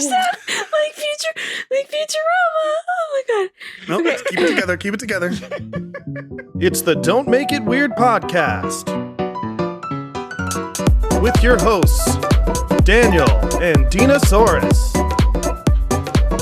sound like Futurama. Oh my god. Nope, Okay. keep it together. Keep it together. It's the Don't Make It Weird podcast with your hosts, Daniel and Dinosaurus.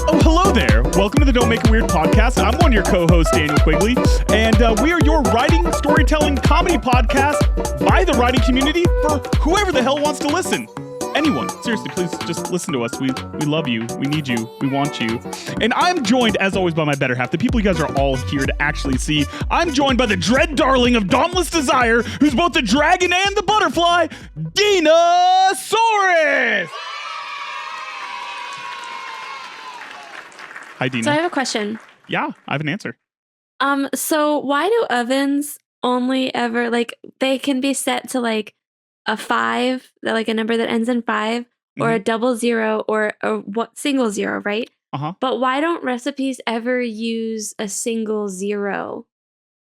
Oh, hello there. Welcome to the Don't Make It Weird podcast. I'm one of your co-hosts, Daniel Quigley, and we are your writing, storytelling, comedy podcast by the writing community for whoever the hell wants to listen. Anyone. Seriously, please just listen to us. We love you. We need you. We want you. And I'm joined, as always, by my better half, the people you guys are all here to actually see. I'm joined by the dread darling of Dauntless Desire, who's both the dragon and the butterfly, Dinosaurus! Hi, Dina. So I have a question. Yeah, I have an answer. So why do ovens only ever they can be set to like a 5, like a number that ends in 5, or a double 0, or a single 0, right? Uh-huh. But why don't recipes ever use a single 0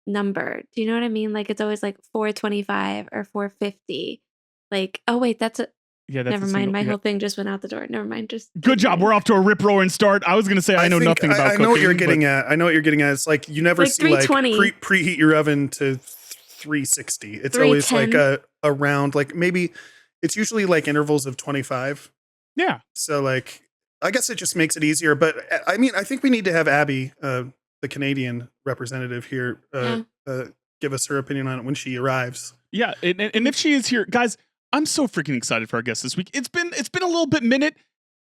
number? Do you know what I mean? Like it's always like 425 or 450. Like, oh wait, that's a never mind. My whole thing just went out the door. Never mind. Just good job. We're off to a rip-roaring start. I was going to say I know nothing about cooking. I know what you're getting at. I know what you're getting at. It's like you never see like preheat your oven to 360. It's always like around like maybe it's usually like intervals of 25. Yeah. So like I guess it just makes it easier. But I mean, I think we need to have Abby, the Canadian representative here, give us her opinion on it when she arrives. Yeah, and if she is here, guys, I'm so freaking excited for our guest this week. It's been a little bit minute.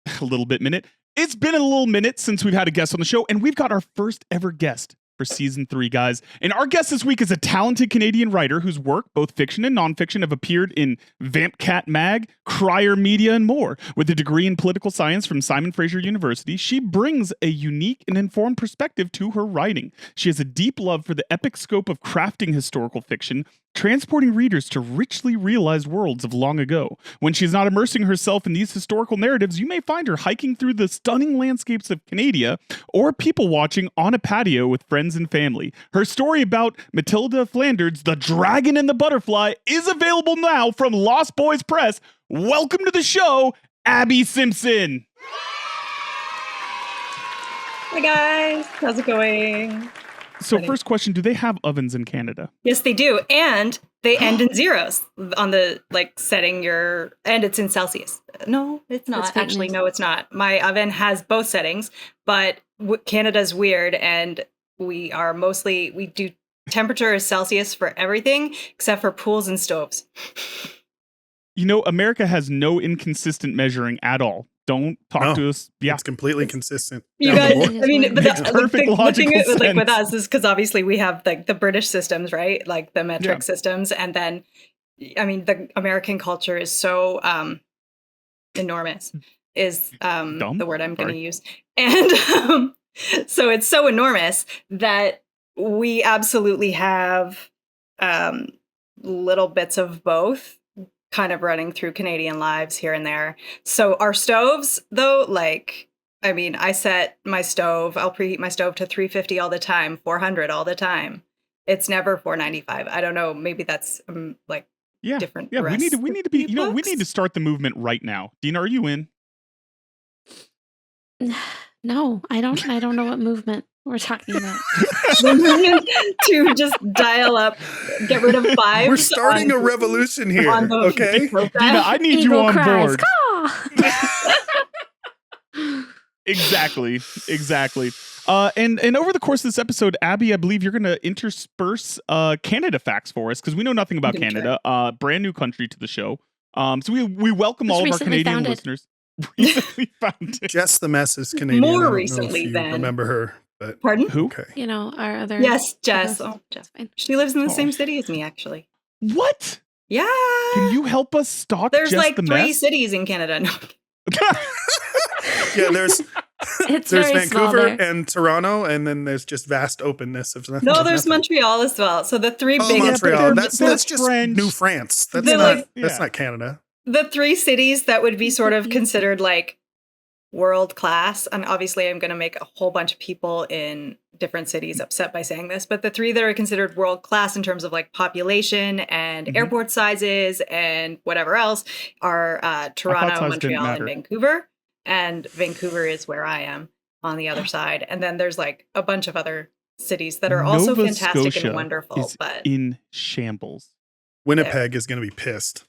It's been a little minute since we've had a guest on the show, and we've got our first ever guest for season 3, guys. And our guest this week is a talented Canadian writer whose work, both fiction and nonfiction, have appeared in Vamp Cat Mag, Crier Media, and more. With a degree in political science from Simon Fraser University, she brings a unique and informed perspective to her writing. She has a deep love for the epic scope of crafting historical fiction, transporting readers to richly realized worlds of long ago. When she's not immersing herself in these historical narratives, you may find her hiking through the stunning landscapes of Canada or people watching on a patio with friends and family. Her story about Matilda Flanders, the Dragon and the Butterfly, is available now from Lost Boys Press. Welcome to the show, Abby Simpson. Hi guys, how's it going? So first question, do they have ovens in Canada? Yes, they do. And they end in zeros on the setting and it's in Celsius. No, it's not. Actually, no, it's not. My oven has both settings, but Canada's weird and we do temperature is Celsius for everything except for pools and stoves. You know, America has no inconsistent measuring at all. Don't talk to us. Yeah, it's completely consistent. You guys, I mean, but the thing with us is because obviously we have like the British systems, right? Like the metric systems, and then, I mean, the American culture is so enormous. Is the word I'm going to use, and so it's so enormous that we absolutely have little bits of both kind of running through Canadian lives here and there. So our stoves, though, I set my stove, I'll preheat my stove to 350 all the time, 400 all the time. It's never 495. I don't know. Maybe that's different. Yeah, we need to be, we need to start the movement right now. Dina, are you in? No, I don't know what movement we're talking about. The movement to just dial up, get rid of 5. We're starting a revolution here, okay? Dina, I need Eagle you on cries, board. Exactly. And over the course of this episode, Abby, I believe you're going to intersperse Canada facts for us because we know nothing about Canada. Brand new country to the show. So we welcome all of our Canadian listeners. Recently founded. Jess the Mess is Canadian. More recently than. Remember her. But pardon? Who? Okay. You know, our other. Yes, Jess. Oh, Jess. She lives in the same city as me, actually. What? Yeah. Can you help us stalk There's Jess like the 3 Mess? cities in Canada. No. Yeah, there's very Vancouver small and Toronto, and then there's just vast openness of nothing. No, there's Montreal as well. So the 3 big Montreal. That's just French. New France. That's not Canada. The 3 cities that would be sort of considered like world class, and obviously I'm going to make a whole bunch of people in different cities upset by saying this, but the 3 that are considered world class in terms of like population and airport sizes and whatever else are Toronto, Montreal, and Vancouver. and Vancouver is where I am on the other side. And then there's like a bunch of other cities that are also Nova fantastic Scotia and wonderful. is But in shambles. Winnipeg is going to be pissed.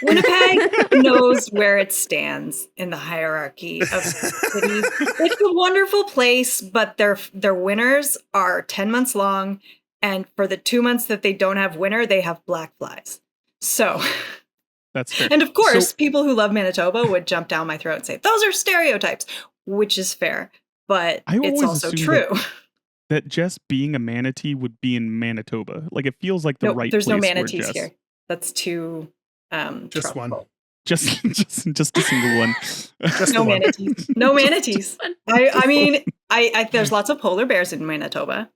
Winnipeg knows where it stands in the hierarchy of cities. It's a wonderful place, but their winters are 10 months long. And for the 2 months that they don't have winter, they have black flies. So that's fair. And of course, people who love Manitoba would jump down my throat and say, those are stereotypes, which is fair. But it's also true. That just being a manatee would be in Manitoba. Like it feels like the right there's place. No manatees here. That's too just tropical. one. Just a single one. Just no manatees. No manatees. I mean, there's lots of polar bears in Manitoba.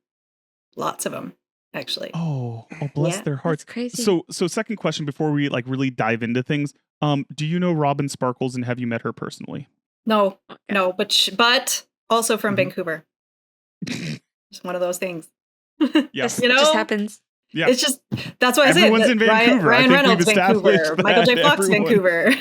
Lots of them, actually. Oh, bless their hearts. That's crazy. So second question before we like really dive into things. Do you know Robin Sparkles and have you met her personally? No, but also from Vancouver. It's one of those things. Yes, it just happens. Yeah, it's just that's why everyone's in Vancouver. Ryan Reynolds, Vancouver. Michael J. Fox, Vancouver.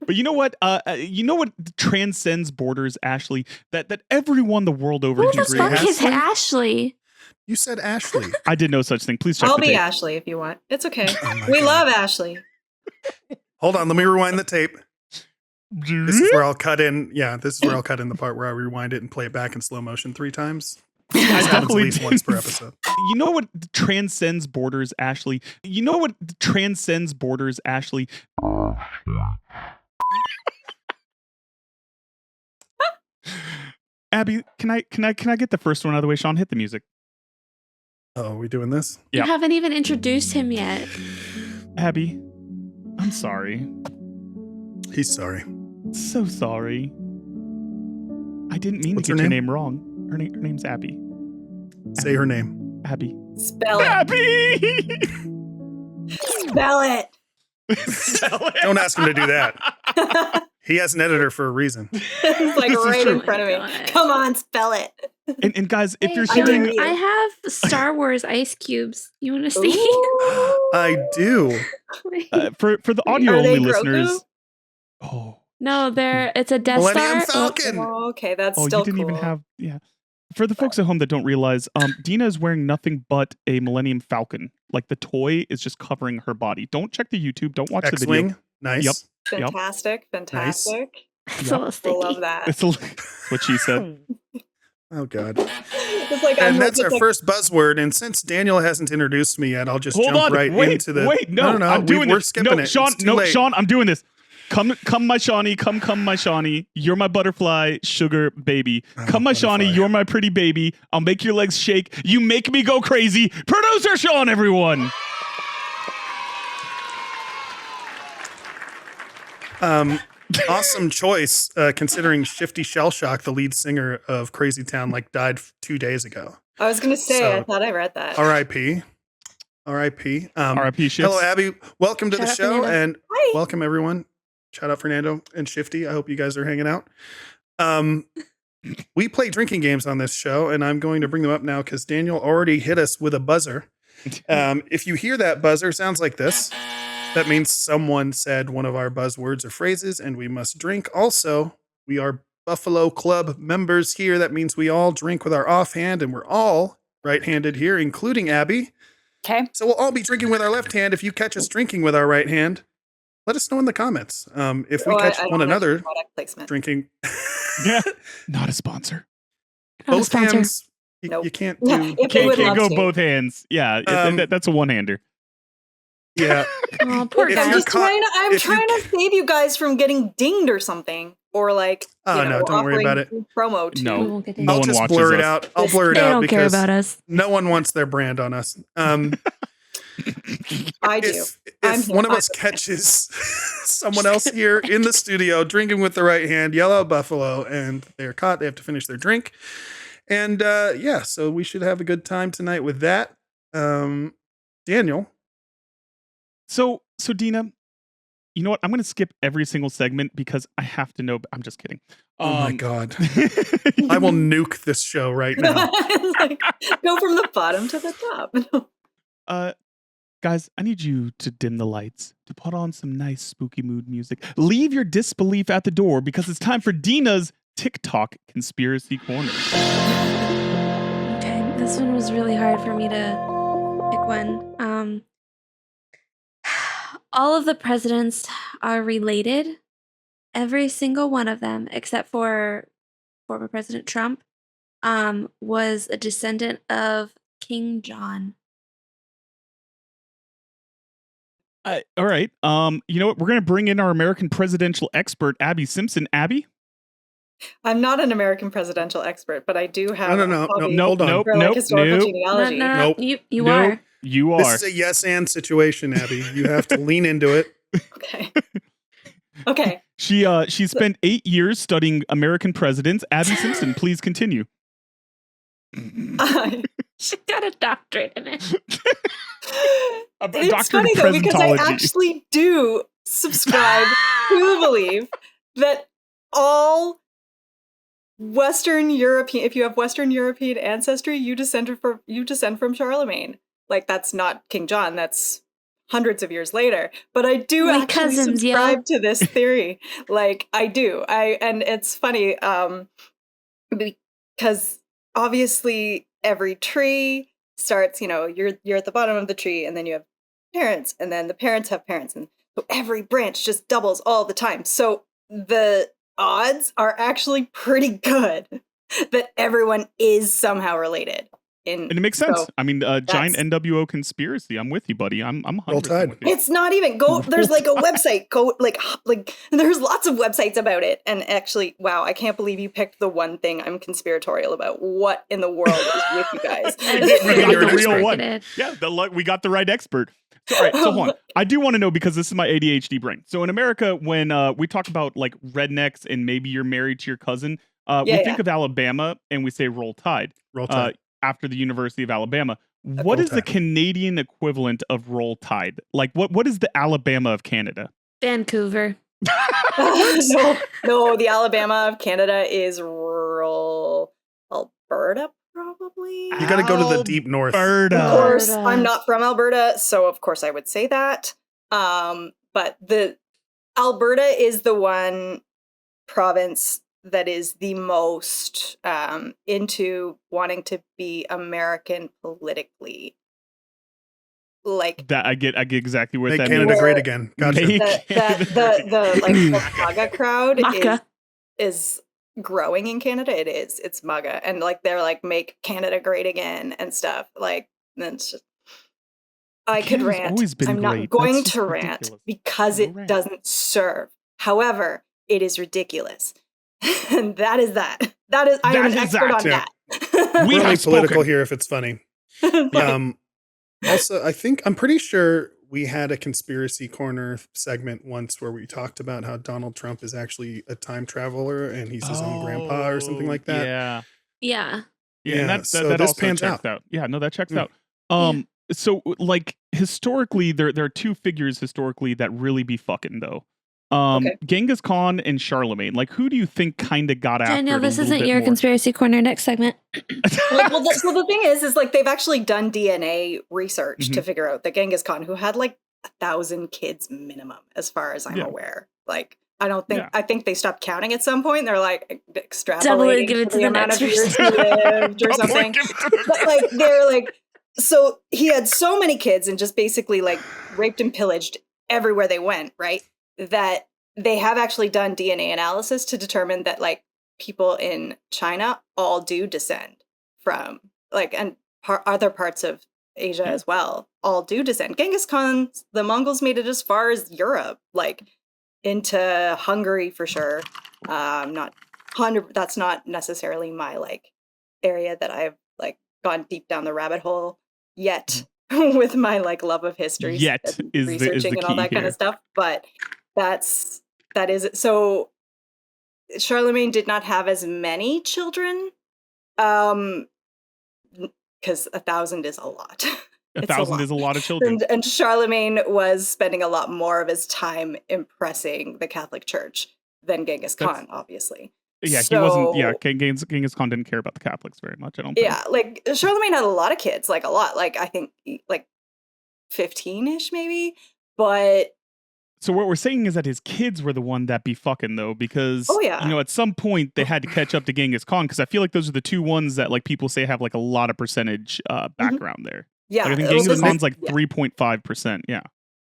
But you know what? You know what transcends borders, Ashley? That everyone the world over Who can the fuck is Ashley? You said Ashley. I did no such thing. Please check. I'll the be tape. Ashley if you want. It's okay. We love Ashley. Hold on, let me rewind the tape. This is where I'll cut in. Yeah, this is where I'll cut in the part where I rewind it and play it back in slow motion 3 times. This happens at least once per episode. You know what transcends borders, Ashley? You know what transcends borders, Ashley? Abby, can I get the first one out of the way? Sean, hit the music. Oh, are we doing this? You haven't even introduced him yet. Abby, I'm sorry. He's sorry. So sorry. I didn't mean What's to get her your name? name wrong. Her name's Abby. Say her name. Abby. Spell it. Abby! Spell it. Don't ask him to do that. He has an editor for a reason. It's like right in front of me. Come on, spell it. And guys, if you're hearing... I have Star Wars ice cubes. You want to see? I do. For the audio-only listeners... Oh. No, it's a Death Millennium Star. Falcon. Oh, okay, that's you still didn't cool. even have... Yeah. For the folks at home that don't realize, Dina is wearing nothing but a Millennium Falcon. Like the toy is just covering her body. Don't check the YouTube. Don't watch the video. X-Wing. Nice. Yep. Fantastic. Nice. It's a little I sticky. love that. That's what she said. Oh, God. It's like, And that's our first buzzword. And since Daniel hasn't introduced me yet, I'll just jump right into the... No, I'm doing we're this. skipping No, it. Sean, It's too late. Sean, I'm doing this. Come, my Shawnee. Come, my Shawnee. You're my butterfly, sugar baby. Come, my Shawnee. You're my pretty baby. I'll make your legs shake. You make me go crazy. Producer Sean, everyone. Awesome choice, considering Shifty Shellshock, the lead singer of Crazy Town, died 2 days ago. I was going to say, I thought I read that. R.I.P. R.I.P. R.I.P. Shifts. Hello, Abby. Welcome to the show, and Hi. welcome everyone. Shout out Fernando and Shifty. I hope you guys are hanging out. We play drinking games on this show, and I'm going to bring them up now because Daniel already hit us with a buzzer. If you hear that buzzer, sounds like this. That means someone said one of our buzzwords or phrases, and we must drink. Also, we are Buffalo Club members here. That means we all drink with our offhand, and we're all right-handed here, including Abby. Okay. So we'll all be drinking with our left hand. If you catch us drinking with our right hand, let us know in the comments. If we catch one another drinking... Yeah, not a sponsor. Both hands. Nope. You can't do... You can't go both hands. Yeah, that's a one-hander. Yeah. Oh, poor guy. I'm trying to save you guys from getting dinged or something. Or no, don't worry about it. Promo too. No, I'll just blur it out. I'll blur it out don't care because about us. No one wants their brand on us. I do. If one of us catches someone else here in the studio drinking with the right hand, yell out Buffalo, and they're caught. They have to finish their drink. And so we should have a good time tonight with that. Daniel. So Dina, you know what? I'm going to skip every single segment because I have to know. I'm just kidding. Oh my God. I will nuke this show right now. Go from the bottom to the top. Guys, I need you to dim the lights, to put on some nice spooky mood music. Leave your disbelief at the door because it's time for Dina's TikTok Conspiracy Corner. Okay, this one was really hard for me to pick one. All of the presidents are related. Every single one of them, except for former President Trump, was a descendant of King John. All right. You know what? We're going to bring in our American presidential expert, Abby Simpson. Abby? I'm not an American presidential expert, but I do have No, hold on. for like historical genealogy. No, you are. You are. This is a yes and situation, Abby. You have to lean into it. Okay. She spent 8 years studying American presidents. Abby Simpson, please continue. She got a doctorate in it. It's funny though, because I actually do subscribe to the belief that all Western European, if you have Western European ancestry, you descend from Charlemagne. Like, that's not King John, that's hundreds of years later. But I do actually subscribe to this theory. Like, I do. And it's funny, because obviously every tree starts, you're at the bottom of the tree, and then you have parents, and then the parents have parents, and so every branch just doubles all the time. So the odds are actually pretty good that everyone is somehow related. And it makes sense. I mean, giant NWO conspiracy. I'm with you, buddy. I'm 100% with you. It's not even there's like a website. Like there's lots of websites about it. And actually, wow, I can't believe you picked the one thing I'm conspiratorial about. What in the world is with you guys? We got the real one. Yeah, we got the right expert. So, all right, so hold on. I do want to know, because this is my ADHD brain. So in America, when we talk about like rednecks and maybe you're married to your cousin, we think of Alabama and we say roll tide. Roll tide. After the University of Alabama. What is the Canadian equivalent of roll tide? Like, what is the Alabama of Canada? Vancouver. No, the Alabama of Canada is rural Alberta, probably. You got to go to the deep north. Of course, I'm not from Alberta, so of course I would say that. But the Alberta is the one province that is the most into wanting to be American politically. Like that, I get exactly where that Canada great again. Gotcha. The MAGA crowd is growing in Canada. It's MAGA, and like they're like make Canada great again and stuff. Like, then it's just I could rant. I'm not going to rant because it doesn't serve. However, it is ridiculous. And that is that. I am an expert on that. We're only political here if it's funny. Also, I'm pretty sure we had a conspiracy corner segment once where we talked about how Donald Trump is actually a time traveler and he's his own grandpa or something like that. Yeah. And that also checks out. Yeah, no, that checks out. So like historically, there are two figures historically that really be fucking though. Genghis Khan and Charlemagne. Like, who do you think kind of got after Daniel, this isn't your conspiracy corner. Next segment. well, the thing is like they've actually done DNA research to figure out that Genghis Khan, who had like 1,000 kids minimum, as far as I'm aware. Like, I think they stopped counting at some point. And they're like extrapolating give it to the amount of years he lived or something. But like they're like, so he had so many kids and just basically like raped and pillaged everywhere they went, right? That they have actually done DNA analysis to determine that like people in China all do descend from like, and other parts of Asia as well, all do descend. Genghis Khan, the Mongols made it as far as Europe, like into Hungary for sure. That's not necessarily my like area that I've like gone deep down the rabbit hole yet with my like love of history, researching and all that kind of stuff. But that is so Charlemagne did not have as many children because 1,000 is a lot. 1,000 is a lot of children. And Charlemagne was spending a lot more of his time impressing the Catholic Church than Genghis Khan, obviously. Yeah, he wasn't. Yeah, Genghis Khan didn't care about the Catholics very much. I don't think. Yeah, like Charlemagne had a lot of kids, like a lot. Like I think, like 15-ish maybe, but so what we're saying is that his kids were the one that be fucking though, because at some point they had to catch up to Genghis Khan, because I feel like those are the two ones that like people say have like a lot of percentage background there. Yeah, like, I think Genghis Khan's like 3.5%. Yeah.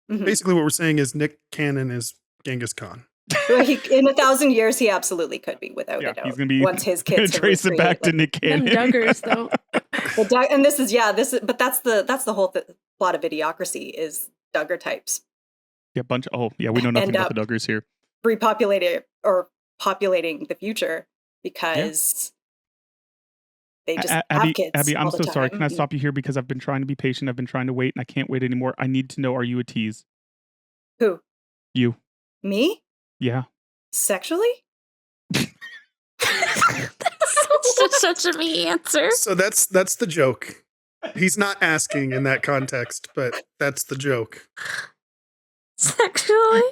Basically, what we're saying is Nick Cannon is Genghis Khan. Well, in 1,000 years, he absolutely could be, without a doubt. He's gonna be once his kids trace it back to Nick Cannon. Duggars, though. And but that's the whole plot of Idiocracy is Duggar types. Yeah, we know nothing about the Duggars here. Repopulating or populating the future because they just have kids. Abby, I'm so sorry. Time. Can I stop you here, because I've been trying to be patient. I've been trying to wait, and I can't wait anymore. I need to know: are you a tease? Who? You. Me? Yeah. Sexually? That's such a me answer. So that's the joke. He's not asking in that context, but that's the joke. Sexually?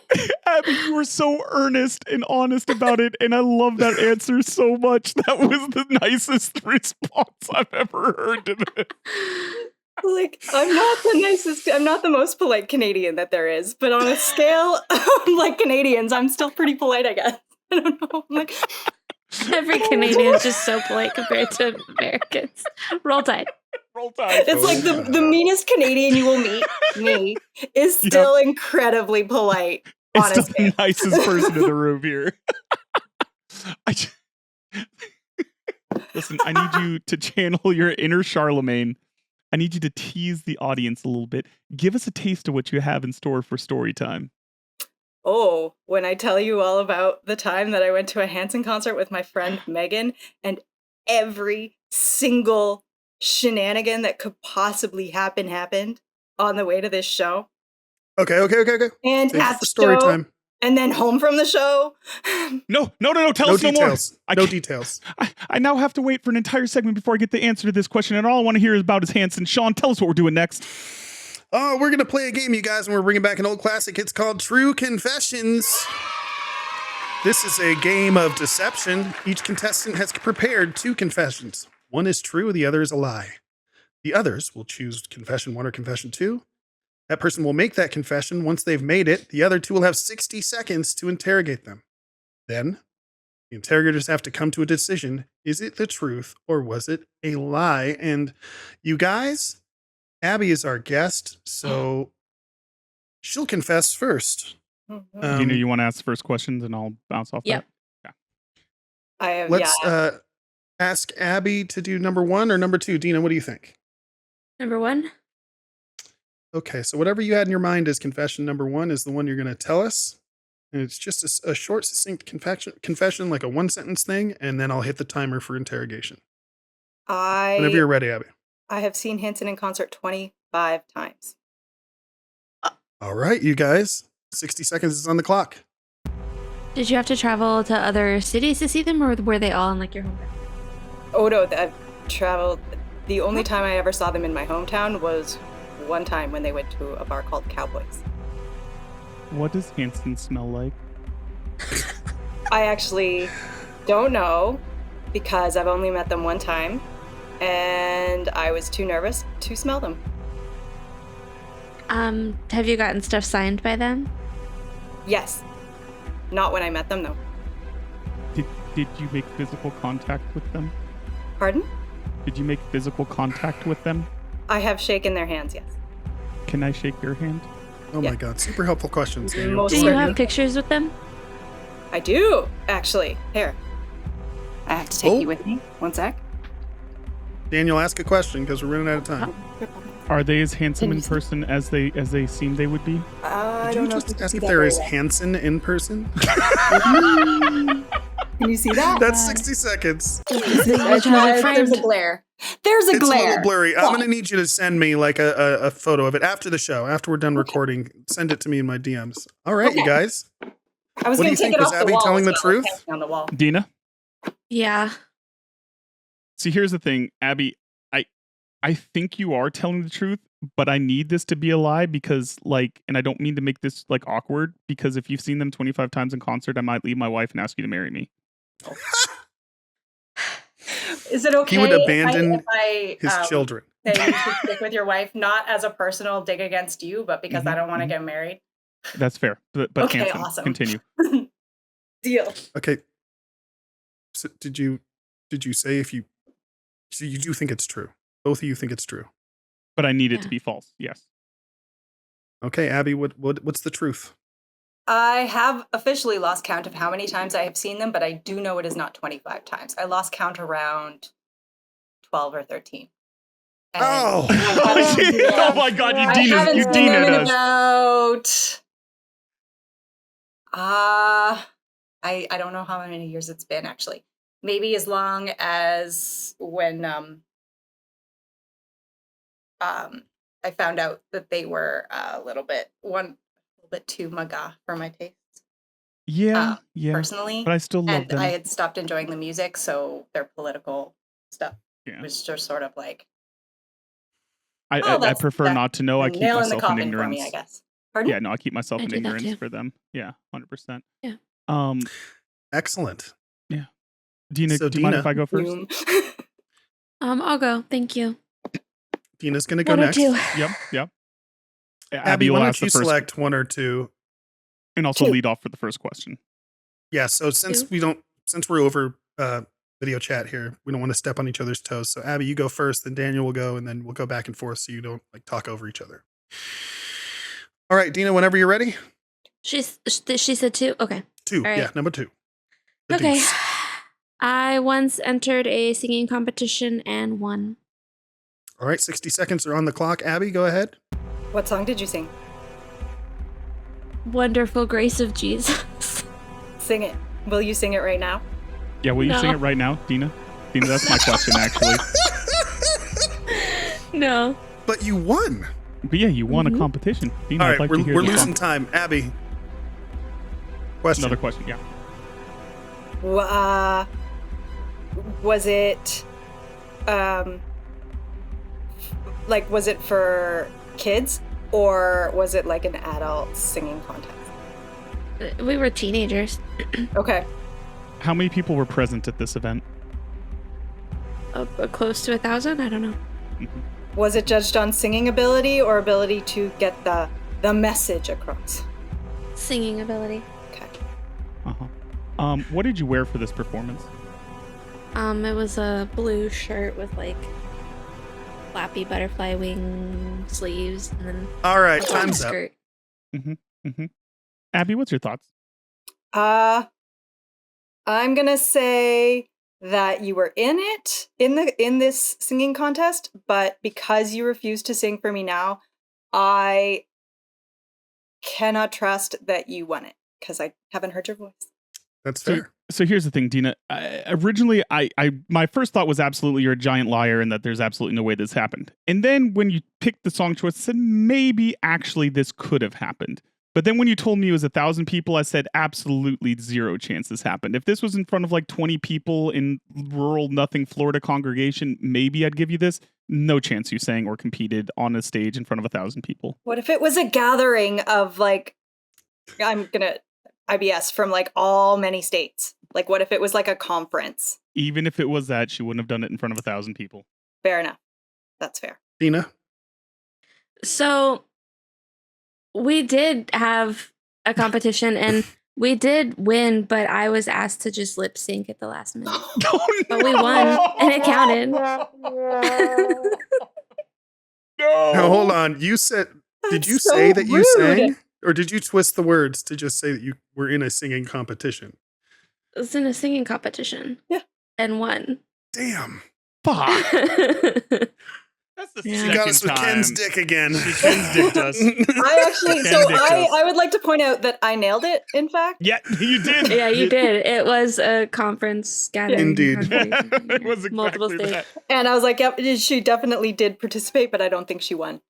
Abby, you were so earnest and honest about it, and I love that answer so much. That was the nicest response I've ever heard to this. Like, I'm not the nicest, I'm not the most polite Canadian that there is, but on a scale of like Canadians, I'm still pretty polite, I guess. I don't know. I'm like, every Canadian is just so polite compared to Americans. Roll Tide. Roll Tide. It's like the meanest Canadian you will meet, me, is still incredibly polite. It's still the nicest person in the room here. Listen, I need you to channel your inner Charlemagne. I need you to tease the audience a little bit. Give us a taste of what you have in store for story time. Oh, when I tell you all about the time that I went to a Hanson concert with my friend Megan, and every single shenanigan that could possibly happened on the way to this show. Okay. And Thanks at for the story show, time. and then home from the show. No. Tell us no more. No details. I now have to wait for an entire segment before I get the answer to this question, and all I want to hear is about is Hanson. Sean, tell us what we're doing next. Oh, we're going to play a game, you guys, and we're bringing back an old classic. It's called True Confessions. This is a game of deception. Each contestant has prepared 2 confessions. One is true, the other is a lie. The others will choose confession 1 or confession 2. That person will make that confession. Once they've made it, the other 2 will have 60 seconds to interrogate them. Then, the interrogators have to come to a decision. Is it the truth or was it a lie? And you guys, Abby is our guest, so she'll confess first. Dina, you want to ask the first questions and I'll bounce off that? Yeah. Let's ask Abby to do number 1 or number 2. Dina, what do you think? Number 1. Okay, so whatever you had in your mind as confession number 1 is the one you're going to tell us. And it's just a short, succinct confession, like a 1-sentence thing, and then I'll hit the timer for interrogation. Whenever you're ready, Abby. I have seen Hanson in concert 25 times. All right, you guys. 60 seconds is on the clock. Did you have to travel to other cities to see them, or were they all in like your hometown? Oh no, I've traveled. The only time I ever saw them in my hometown was one time when they went to a bar called Cowboys. What does Hanson smell like? I actually don't know, because I've only met them one time and I was too nervous to smell them. Have you gotten stuff signed by them? Yes. Not when I met them, though. Did you make physical contact with them? Pardon? Did you make physical contact with them? I have shaken their hands, yes. Can I shake your hand? Oh my God, super helpful questions. Do you have pictures with them? I do, actually. Here. I have to take you with me. One sec. Daniel, ask a question because we're running out of time. Are they as handsome in person as they seem they would be? I don't know. Just ask if they're as Hanson in person. Can you see that? That's 60 seconds. There's a glare. There's a glare. It's a little blurry. I'm going to need you to send me like a photo of it after the show. After we're done recording, send it to me in my DMs. All right, you guys. I was what do you take think? it Was off Abby the wall telling the so truth? on the wall. Dina? Yeah. See, here's the thing, Abby. I think you are telling the truth, but I need this to be a lie because, like, and I don't mean to make this like awkward, because if you've seen them 25 times in concert, I might leave my wife and ask you to marry me. Is it okay? He would abandon if I his children. say you should stick with your wife, not as a personal dig against you, but because I don't want to get married. That's fair. But okay, Hanson, awesome. Continue. Deal. Okay. So did you say so you do think it's true? Both of you think it's true. But I need it to be false. Yes. Okay, Abby, what's the truth? I have officially lost count of how many times I have seen them, but I do know it is not 25 times. I lost count around 12 or 13. And Oh! Oh my God, I haven't seen them in about... I don't know how many years it's been, actually. Maybe as long as when I found out that they were a little bit too maga for my taste. Yeah. Personally, but I still love them. I had stopped enjoying the music, so their political stuff was just sort of like. I prefer not to know. I keep nail in the myself in coffin for ignorance. me, I guess. Pardon? Yeah, no, I keep myself in ignorance for them. Yeah, 100%. Yeah. Excellent. Yeah. Dina, So do you mind if I go first? I'll go. Thank you. Dina's going to go One or next. two. Yep. Abby, will why ask don't you the first select one or two? and also lead off for the first question. Yeah, so since we're over video chat here, we don't want to step on each other's toes. So Abby, you go first, then Daniel will go, and then we'll go back and forth so you don't like talk over each other. All right, Dina, whenever you're ready. She said two. Okay. Two. All right. Yeah, number two. Okay. Deuce. I once entered a singing competition and won. All right, 60 seconds are on the clock. Abby, go ahead. What song did you sing? Wonderful Grace of Jesus. Sing it. Will you sing it right now? Yeah, will you sing it right now, Dina? Dina, that's my question, actually. No. But you won. But yeah, you won a competition. Dina, All I'd right, like to hear we're the losing song. time. Abby. Question. Another question, yeah. Was it, was it for kids or was it like an adult singing contest? We were teenagers. Okay. How many people were present at this event? Close to 1,000? I don't know. Mm-hmm. Was it judged on singing ability or ability to get the message across? Singing ability. Okay. What did you wear for this performance? It was a blue shirt with like flappy butterfly wing sleeves and then all right, a time's up. skirt. Abby, what's your thoughts? I'm gonna say that you were in this singing contest, but because you refused to sing for me now, I cannot trust that you won it because I haven't heard your voice. That's fair. So here's the thing, Dina. Originally, my first thought was absolutely you're a giant liar and that there's absolutely no way this happened. And then when you picked the song choice, I said maybe actually this could have happened. But then when you told me it was 1,000 people, I said absolutely zero chance this happened. If this was in front of like 20 people in rural nothing Florida congregation, maybe I'd give you this. No chance you sang or competed on a stage in front of 1,000 people. What if it was a gathering of like, I'm gonna IBS from like all many states? Like what if it was like a conference? Even if it was that, she wouldn't have done it in front of 1,000 people. Fair enough. That's fair. Dina? So we did have a competition and we did win, but I was asked to just lip sync at the last minute. But we won and it counted. No, hold on. You said, did you say that you sang? Or did you twist the words to just say that you were in a singing competition? I was in a singing competition. Yeah. And won. Damn. Fuck. That's the She got us with Ken's dick again. Ken's dicked us. I would like to point out that I nailed it, in fact. Yeah, you did. Yeah, you did. It was a conference gathering. Indeed. It was exactly multiple states. that. And I was like, yep, she definitely did participate, but I don't think she won.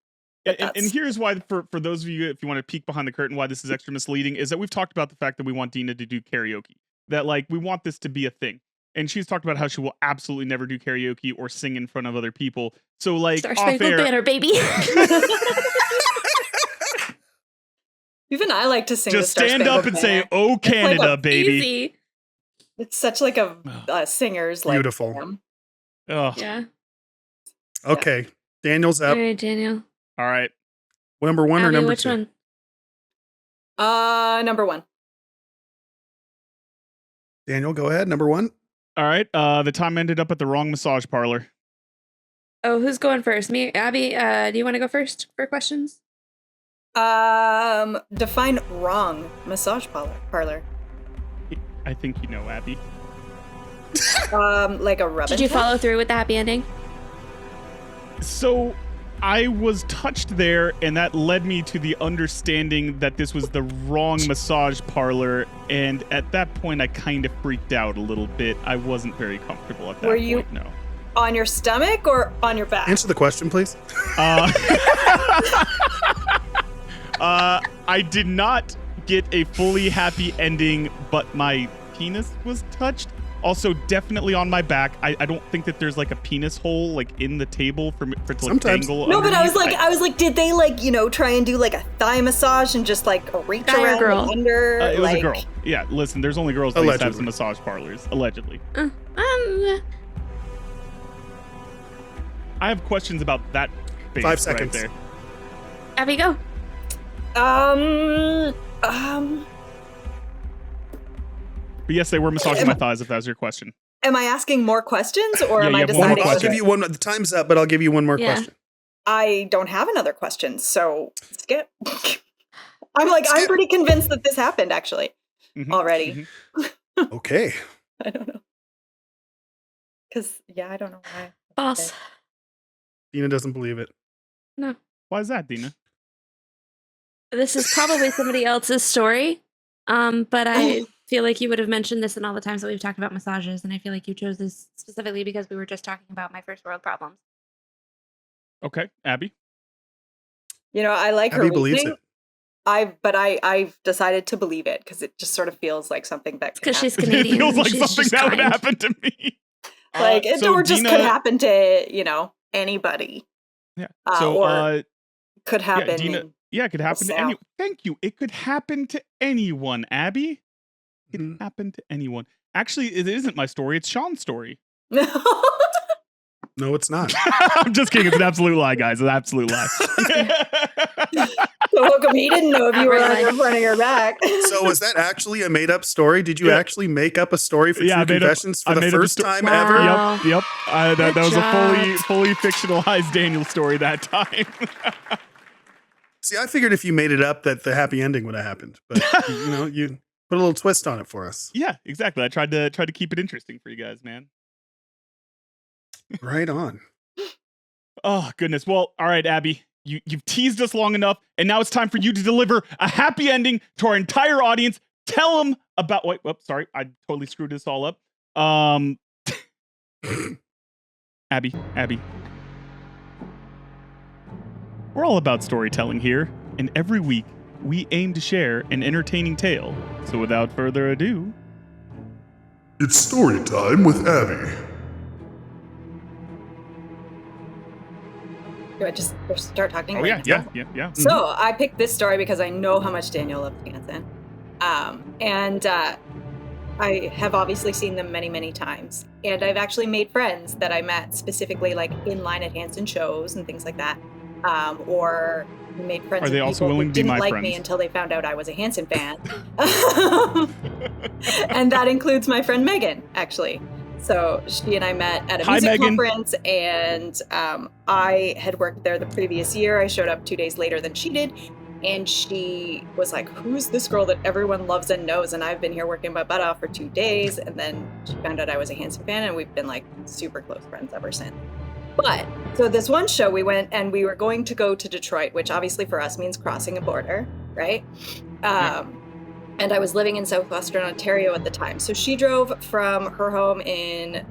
And here's why, for those of you, if you want to peek behind the curtain, why this is extra misleading, is that we've talked about the fact that we want Dina to do karaoke. That, like, we want this to be a thing. And she's talked about how she will absolutely never do karaoke or sing in front of other people. So, like, Star Spangled Banner, baby. Even I like to sing. Just stand up and say, "Oh, Canada, like baby." Easy. It's such like a singer's like. Beautiful. Oh. Yeah. Okay. Daniel's up. All right, Daniel. All right. Number 1 or Abby, number which 2? one? Number 1. Daniel, go ahead. Number 1. All right. The time ended up at the wrong massage parlor. Oh, who's going first? Me, Abby. Do you want to go first for questions? Define wrong massage parlor. I think you know, Abby. Like a rub. Did you follow through with the happy ending? So I was touched there, and that led me to the understanding that this was the wrong massage parlor. And at that point, I kind of freaked out a little bit. I wasn't very comfortable at that point. You no. On your stomach or on your back? Answer the question, please. I did not get a fully happy ending, but my penis was touched. Also, definitely on my back. I don't think that there's like a penis hole like in the table for it to like dangle. No, but I was underneath. like, did they like try and do like a thigh massage and just like reach Guy or around girl? and under? It was like, a girl. Yeah, listen, there's only girls that used to have Allegedly. some massage parlors, allegedly. I have questions about that. 5 seconds. Right there. Abby, go. But yes, they were massaging my thighs. If that was your question. Am I asking more questions or Yeah, am you I have one more deciding? I'll question. give you one. The time's up, but I'll give you one more Yeah. question. I don't have another question, so skip. I'm Skip. pretty convinced that this happened actually Mhm, already. mhm. Okay. I don't know. Because I don't know why. False. Dina doesn't believe it. No. Why is that, Dina? This is probably somebody else's story. But I feel like you would have mentioned this in all the times that we've talked about massages, and I feel like you chose this specifically because we were just talking about my first world problems. Okay, Abby. I like her Abby believes reasoning. it. I've decided to believe it because it just sort of feels like something that could Because she's happen. Canadian. It feels and like she's something just that would kind. happen to me. Or just Dina, could happen to anybody. Yeah. Or could happen. Dina. Yeah, it could happen to South. anyone. Thank you. It could happen to anyone, Abby. It Mhm. could happen to anyone. Actually, it isn't my story. It's Sean's story. No, it's not. I'm just kidding. It's an absolute lie, guys. It's an absolute lie. So how come he didn't know if you were Outright on the front of your back? So was that actually a made-up story? Did you Yeah. actually make up a story for Yeah, I True made up- Confessions I for the made up a first time Wow. ever? Wow. Yep. That Good was job. a fully fictionalized Daniel story that time. See, I figured if you made it up that the happy ending would have happened, but you put a little twist on it for us. Yeah, exactly. I tried to keep it interesting for you guys, man. Right on. Oh, goodness. Well, all right, Abby, you've teased us long enough, and now it's time for you to deliver a happy ending to our entire audience. Tell them about... sorry. I totally screwed this all up. Abby. We're all about storytelling here, and every week we aim to share an entertaining tale. So without further ado... It's story time with Abby. Do I just start talking? Oh, right yeah. now? So I picked this story because I know how much Daniel loves Hanson. I have obviously seen them many, many times. And I've actually made friends that I met specifically like in line at Hanson shows and things like that. Or made friends Are they with also people willing who to be didn't my like friends? me until they found out I was a Hanson fan. And that includes my friend Megan, actually. So she and I met at a music Megan. conference, and I had worked there the previous year. I showed up 2 days later than she did, and she was like, "Who's this girl that everyone loves and knows?" And I've been here working my butt off for 2 days, and then she found out I was a Hanson fan, and we've been like super close friends ever since. But so this one show we went, and we were going to go to Detroit, which obviously for us means crossing a border, right? And I was living in southwestern Ontario at the time. So she drove from her home in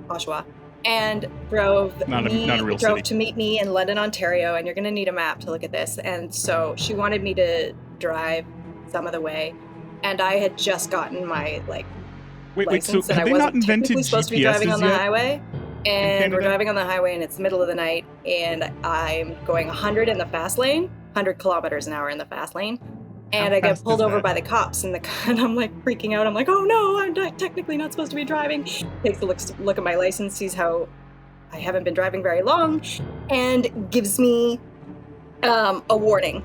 Oshawa and drove Not a real drove city. to meet me in London, Ontario. And you're going to need a map to look at this. And so she wanted me to drive some of the way. And I had just gotten my Wait, license, so and have I they wasn't not invented technically supposed to be GPSs driving on the yet? highway. And we're Canada? driving on the highway, and it's the middle of the night, and I'm going 100 in the fast lane, 100 kilometers an hour in the fast lane, and How I get fast pulled is over that? by the cops, and I'm like freaking out. I'm like, oh no, I'm technically not supposed to be driving. Takes a look at my license, sees how I haven't been driving very long, and gives me a warning.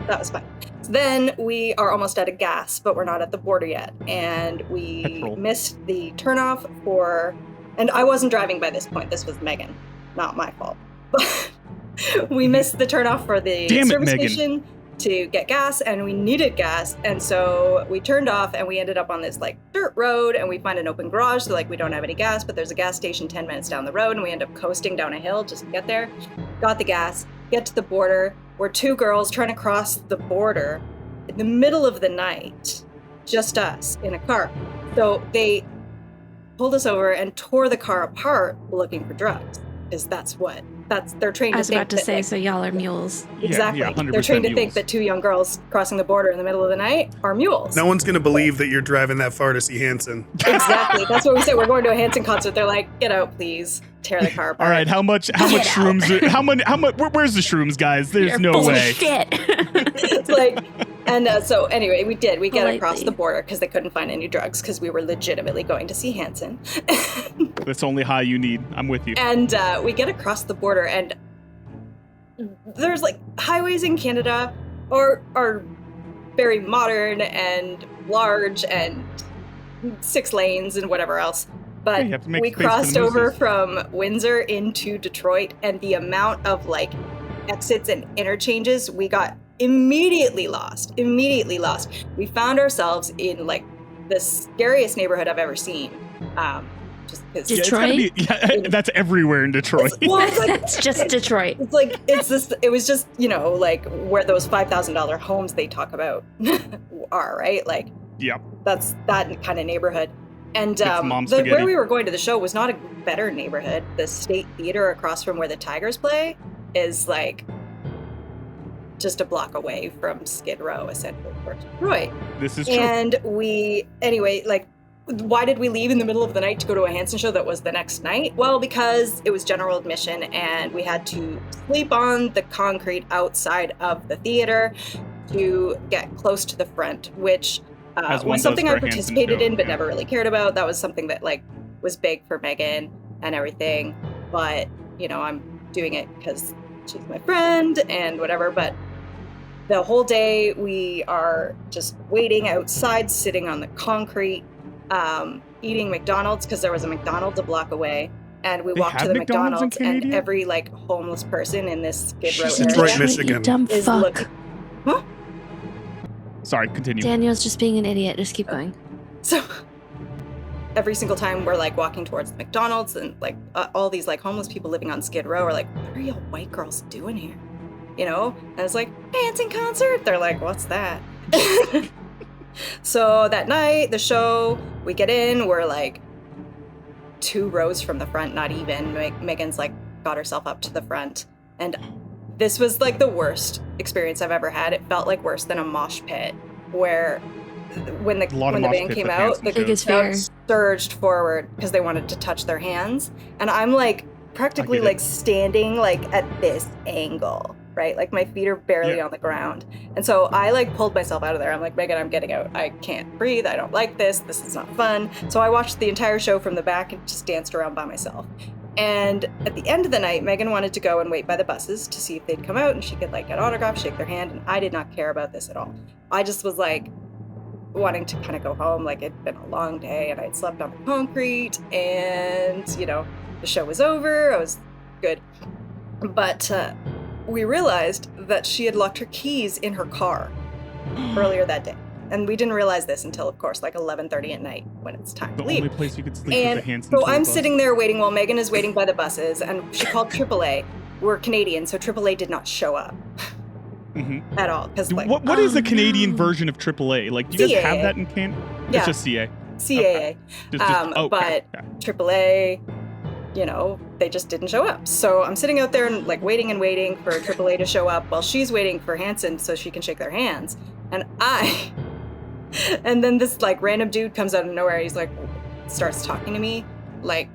That was fine. So then we are almost out of gas, but we're not at the border yet. And we missed the turnoff for, and I wasn't driving by this point. This was Megan, not my fault. But we missed the turnoff for the service station to get gas, and we needed gas. And so we turned off and we ended up on this like dirt road, and we find an open garage. So like we don't have any gas, but there's a gas station 10 minutes down the road, and we end up coasting down a hill just to get there. Got the gas, get to the border. We're two girls trying to cross the border in the middle of the night, just us in a car. So they pulled us over and tore the car apart looking for drugs, because they're trained to think. I was about to say, so y'all are mules. Exactly. Yeah, they're trained to mules. think that two young girls crossing the border in the middle of the night are mules. No one's going to believe that you're driving that far to see Hanson. Exactly. That's what we said. We're going to a Hanson concert. They're like, get out, please. Tear the car apart. All right, how much shrooms? How much? Where's the shrooms, guys? There's You're no full way. of shit. It's like, and so anyway, we get across the border because they couldn't find any drugs because we were legitimately going to see Hanson. That's only high you need. I'm with you. And we get across the border, and there's like highways in Canada are very modern and large and 6 lanes and whatever else. But we crossed over from Windsor into Detroit, and the amount of like exits and interchanges, we got immediately lost. We found ourselves in like the scariest neighborhood I've ever seen. Just because Detroit? That's everywhere in Detroit. It's just Detroit. It was just, like where those $5,000 homes they talk about are, right? Like, yep. That's that kind of neighborhood. And where we were going to the show was not a better neighborhood. The State Theater across from where the Tigers play is like just a block away from Skid Row, essentially, for Detroit. This is true. And why did we leave in the middle of the night to go to a Hanson show that was the next night? Well, because it was general admission and we had to sleep on the concrete outside of the theater to get close to the front, which was something I participated in but never really cared about. That was something that like was big for Megan and everything. But, I'm doing it because she's my friend and whatever. But the whole day we are just waiting outside, sitting on the concrete, eating McDonald's because there was a McDonald's a block away. And we walked to the McDonald's and every like homeless person in this Skid Row area Detroit, Michigan. You dumb is fuck. looking. Huh? Sorry, continue. Daniel's just being an idiot. Just keep going. So every single time we're like walking towards the McDonald's and like all these like homeless people living on Skid Row are like, what are you white girls doing here? And it's like, Hanson concert. They're like, what's that? So that night, the show, we get in, we're like 2 rows from the front, not even. Megan's like got herself up to the front. And this was like the worst experience I've ever had. It felt like worse than a mosh pit, where when the band came out, the crowd surged forward because they wanted to touch their hands. And I'm like practically like standing like at this angle, right? Like my feet are barely on the ground. And so I like pulled myself out of there. I'm like, Megan, I'm getting out. I can't breathe. I don't like this. This is not fun. So I watched the entire show from the back and just danced around by myself. And at the end of the night, Megan wanted to go and wait by the buses to see if they'd come out and she could like get autographs, shake their hand. And I did not care about this at all. I just was like wanting to kind of go home. Like it'd been a long day and I'd slept on the concrete and, the show was over. I was good. But we realized that she had locked her keys in her car earlier that day. And we didn't realize this until, of course, like 11:30 at night when it's time to leave. The only place you could sleep was the Hanson. So I'm sitting there waiting while Megan is waiting by the buses, and she called AAA. We're Canadian, so AAA did not show up at all. Because what is the Canadian version of AAA? Like, do you guys have that in Canada? Yeah. It's just CA. CAA. Okay. But AAA, they just didn't show up. So I'm sitting out there and like waiting for AAA to show up while she's waiting for Hanson so she can shake their hands. And then this like random dude comes out of nowhere. He's like, starts talking to me like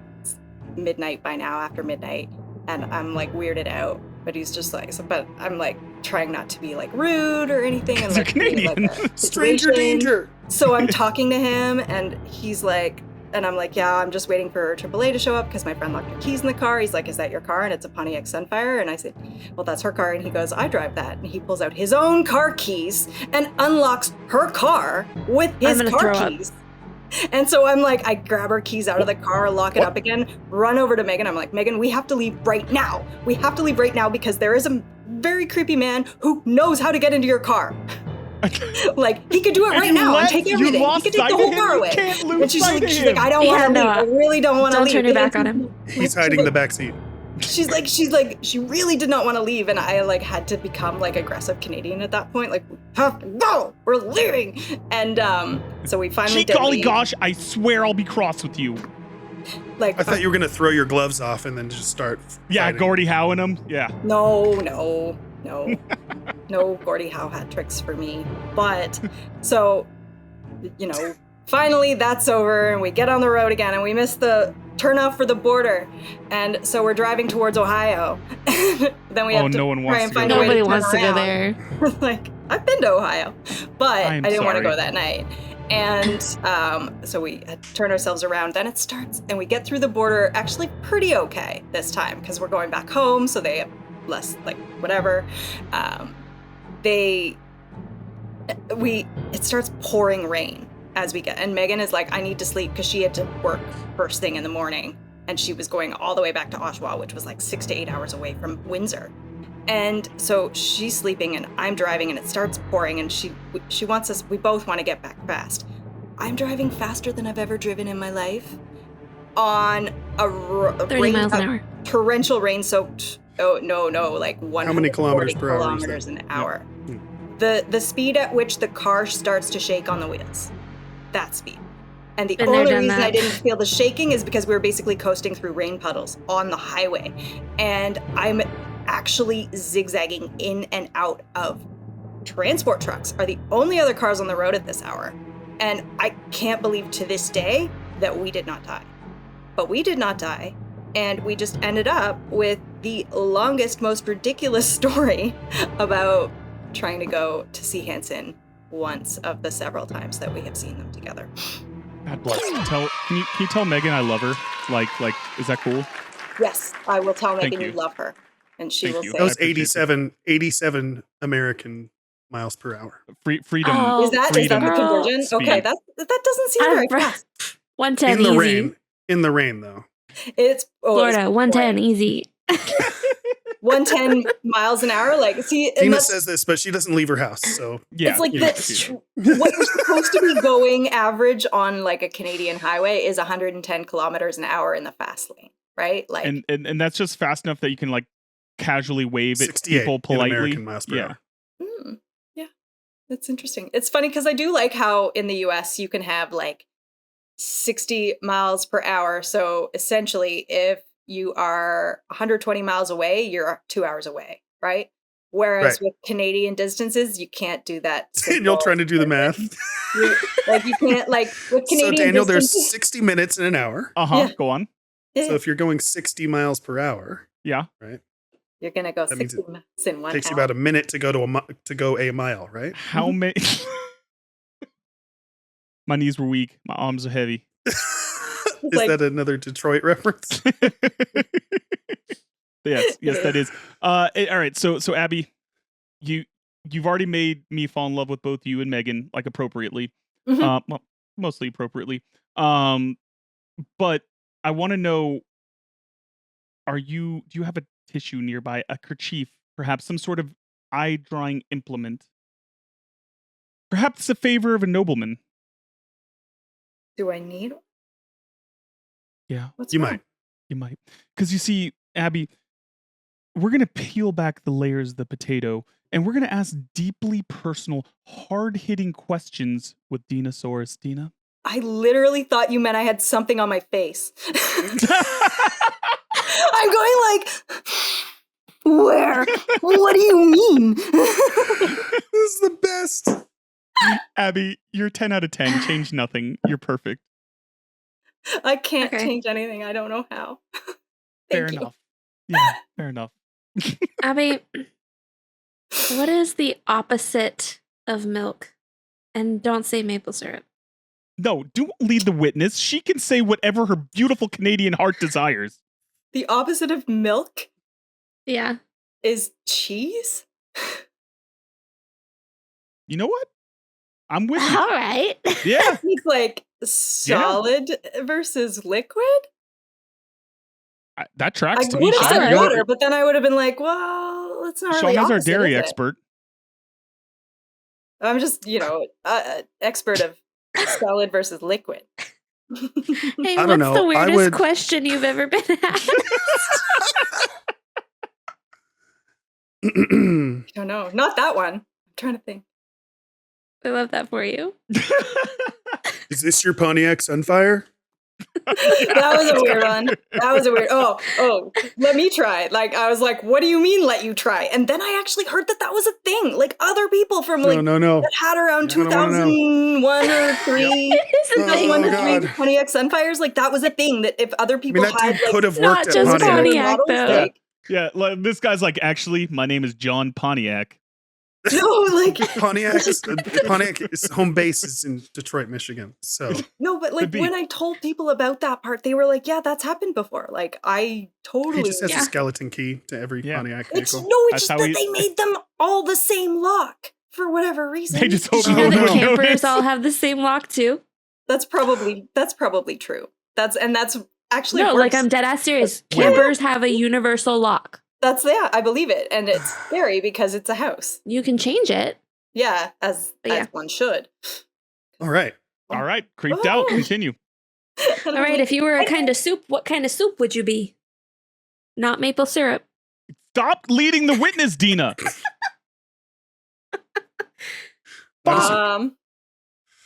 midnight by now, after midnight. And I'm like weirded out, but he's just like, but I'm like trying not to be like rude or anything. And like, Canadian. Stranger danger. So I'm talking to him and he's like, And I'm like, yeah, I'm just waiting for AAA to show up because my friend locked her keys in the car. He's like, is that your car? And it's a Pontiac Sunfire. And I said, well, that's her car. And he goes, I drive that. And he pulls out his own car keys and unlocks her car with his car keys. And so I'm like, I grab her keys out of the car, lock it up again, run over to Megan. I'm like, Megan, we have to leave right now. We have to leave right now because there is a very creepy man who knows how to get into your car. Like, he could do it right now and take everything. He could take the whole car away. And she's like, I don't want to leave. I really don't want to leave. Don't turn your back on him. He's hiding in the back seat. She's like, she really did not want to leave. And I like had to become like aggressive Canadian at that point. Like, we have to go. We're leaving. And so we finally did golly leave. gosh, I swear I'll be cross with you. Like, I thought you were going to throw your gloves off and then just start fighting. Gordie Howe and him. Yeah. No, Gordie Howe had tricks for me. But so, finally that's over and we get on the road again and we miss the turnoff for the border. And so we're driving towards Ohio. Then we have to try and find a way to turn around. Nobody wants to go there. Like, I've been to Ohio, but I didn't want to go that night. And so we had to turn ourselves around. Then it starts and we get through the border actually pretty okay this time because we're going back home. So they have less like whatever. It starts pouring rain as we get, and Megan is like, I need to sleep because she had to work first thing in the morning and she was going all the way back to Oshawa, which was like 6 to 8 hours away from Windsor. And so she's sleeping and I'm driving and it starts pouring and she wants us, we both want to get back fast. I'm driving faster than I've ever driven in my life on a 30 miles an hour. Torrential rain-soaked, like 140 How many kilometers per hour? Kilometers an hour. The speed at which the car starts to shake on the wheels. That speed. And the only reason I didn't feel the shaking is because we were basically coasting through rain puddles on the highway. And I'm actually zigzagging in and out of transport trucks are the only other cars on the road at this hour. And I can't believe to this day that we did not die. But we did not die. And we just ended up with the longest, most ridiculous story about trying to go to see Hanson once of the several times that we have seen them together. God bless. Can you tell Megan I love her? Like, is that cool? Yes, I will tell Megan you love her. And she will say. That was 87 American miles per hour. Freedom. Oh, is that the conversion? Speed. Okay, that doesn't seem very fast. 110 in the easy. rain. In the rain, though. It's Florida, 110 easy. 110 miles an hour. Like, see, Dina says this, but she doesn't leave her house. So yeah, it's like what you're supposed to be going average on like a Canadian highway is 110 kilometers an hour in the fast lane, right? Like, and that's just fast enough that you can like casually wave at people politely. American miles per hour. Yeah, that's interesting. It's funny because I do like how in the US you can have like 60 miles per hour. So essentially, if you are 120 miles away, you're 2 hours away, right? Whereas with Canadian distances, you can't do that. Daniel trying to do the math. You can't, like, with Canadian So Daniel, distances, there's 60 minutes in an hour. Yeah. Go on. So if you're going 60 miles per hour, right? You're gonna go 60 miles in 1 hour. Takes you about a minute to go a mile, right? How many? My knees were weak. My arms are heavy. Is that another Detroit reference? yes, that is. All right, so Abby, you've already made me fall in love with both you and Megan, like appropriately, well, mostly appropriately. But I want to know: do you have a tissue nearby, a kerchief, perhaps some sort of eye drying implement, perhaps a favor of a nobleman? Do I need one? Yeah. You might. Because you see, Abby, we're going to peel back the layers of the potato and we're going to ask deeply personal, hard-hitting questions with Dinosaurus. Dina? I literally thought you meant I had something on my face. I'm going like, where? What do you mean? This is the best. Abby, you're 10 out of 10. Change nothing. You're perfect. I can't change anything. I don't know how. Fair enough. Yeah, fair enough. Abby, what is the opposite of milk? And don't say maple syrup. No, don't lead the witness. She can say whatever her beautiful Canadian heart desires. The opposite of milk Yeah. is cheese? You know what? I'm with you. All right. Yeah. It's like solid versus liquid? That tracks I to me. would have Sean, said you're- water, but then I would have been like, well, it's not really Sean is our opposite, dairy is it? expert. I'm just, expert of solid versus liquid. Hey, I what's don't know. the I weirdest would- question you've ever been asked? I don't know. Not that one. I'm trying to think. I love that for you. Is this your Pontiac Sunfire? That was a weird one. That was a weird. Oh, let me try. Like, I was like, what do you mean let you try? And then I actually heard that was a thing. Like, other people from like No. that had around I don't wanna know. 2001 or 3. It is a thing. Oh, 2001 to 3 God. Pontiac Sunfires, like that was a thing that if other I people mean, that had dude like could have not worked at just Pontiac. Pontiac. models, though. like, Yeah, like, this guy's like, actually, my name is John Pontiac. no, like Pontiac's home base is in Detroit, Michigan. So no, but like Could be. when I told people about that part, they were like, "Yeah, that's happened before." Like I he totally. just has Yeah. a skeleton key to every Yeah. Pontiac It's vehicle. no, it's That's just how that we- they made them all the same lock for whatever reason. They just hope Did you Oh, know no that one would campers notice. all have the same lock too? That's probably true. That's actually No, like works. I'm dead ass serious. Yeah. Campers have a universal lock. That's I believe it, and it's scary because it's a house. You can change it. Yeah, as Yeah. one should. All right. All right, creeped out. Continue. All right, if you were a kind of soup, what kind of soup would you be? Not maple syrup. Stop leading the witness, Dina.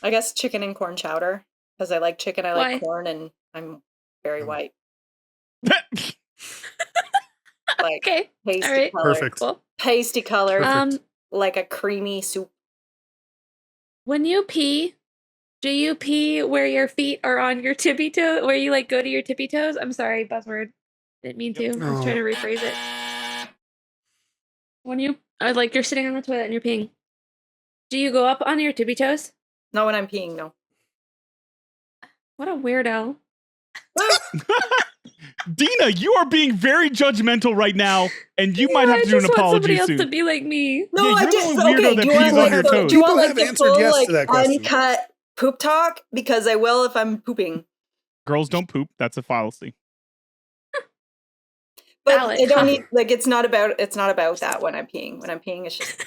I guess chicken and corn chowder because I like chicken. I like Why? corn, and I'm very Oh. white. Like Okay, pasty all right. color, Perfect. cool. pasty color, Perfect. like a creamy soup. When you pee, do you pee where your feet are on your tippy toe? Where you like go to your tippy toes? I'm sorry, buzzword. Didn't mean to. I was trying to rephrase it. When you like you're sitting on the toilet and you're peeing, do you go up on your tippy toes? Not when I'm peeing, no. What a weirdo. Dina, you are being very judgmental right now, and you might have to do an I just want apology somebody else soon. to be like me. No, Yeah, I you're the just only weirdo okay. that Do you want pees on like your the, toes. do you want People like have the answered full yes to like that question. uncut poop talk? Because I will if I'm pooping. Girls don't poop. That's a fallacy. But Valid. I don't need like it's not about that when I'm peeing. When I'm peeing, it's just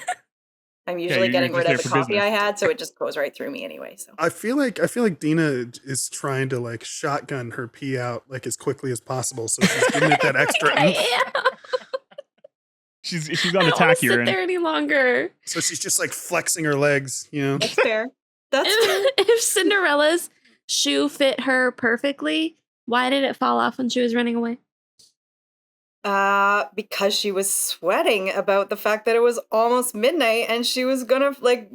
I'm usually you're getting just rid there of the for coffee business. I had, so it just goes right through me anyway. So I feel like Dina is trying to like shotgun her pee out like as quickly as possible. So she's giving it that extra I oomph. am. She's I on don't attack want to here. sit And there any longer. So she's just like flexing her legs, you know. that's fair. That's fair. If Cinderella's shoe fit her perfectly, why did it fall off when she was running away? Because she was sweating about the fact that it was almost midnight and she was gonna like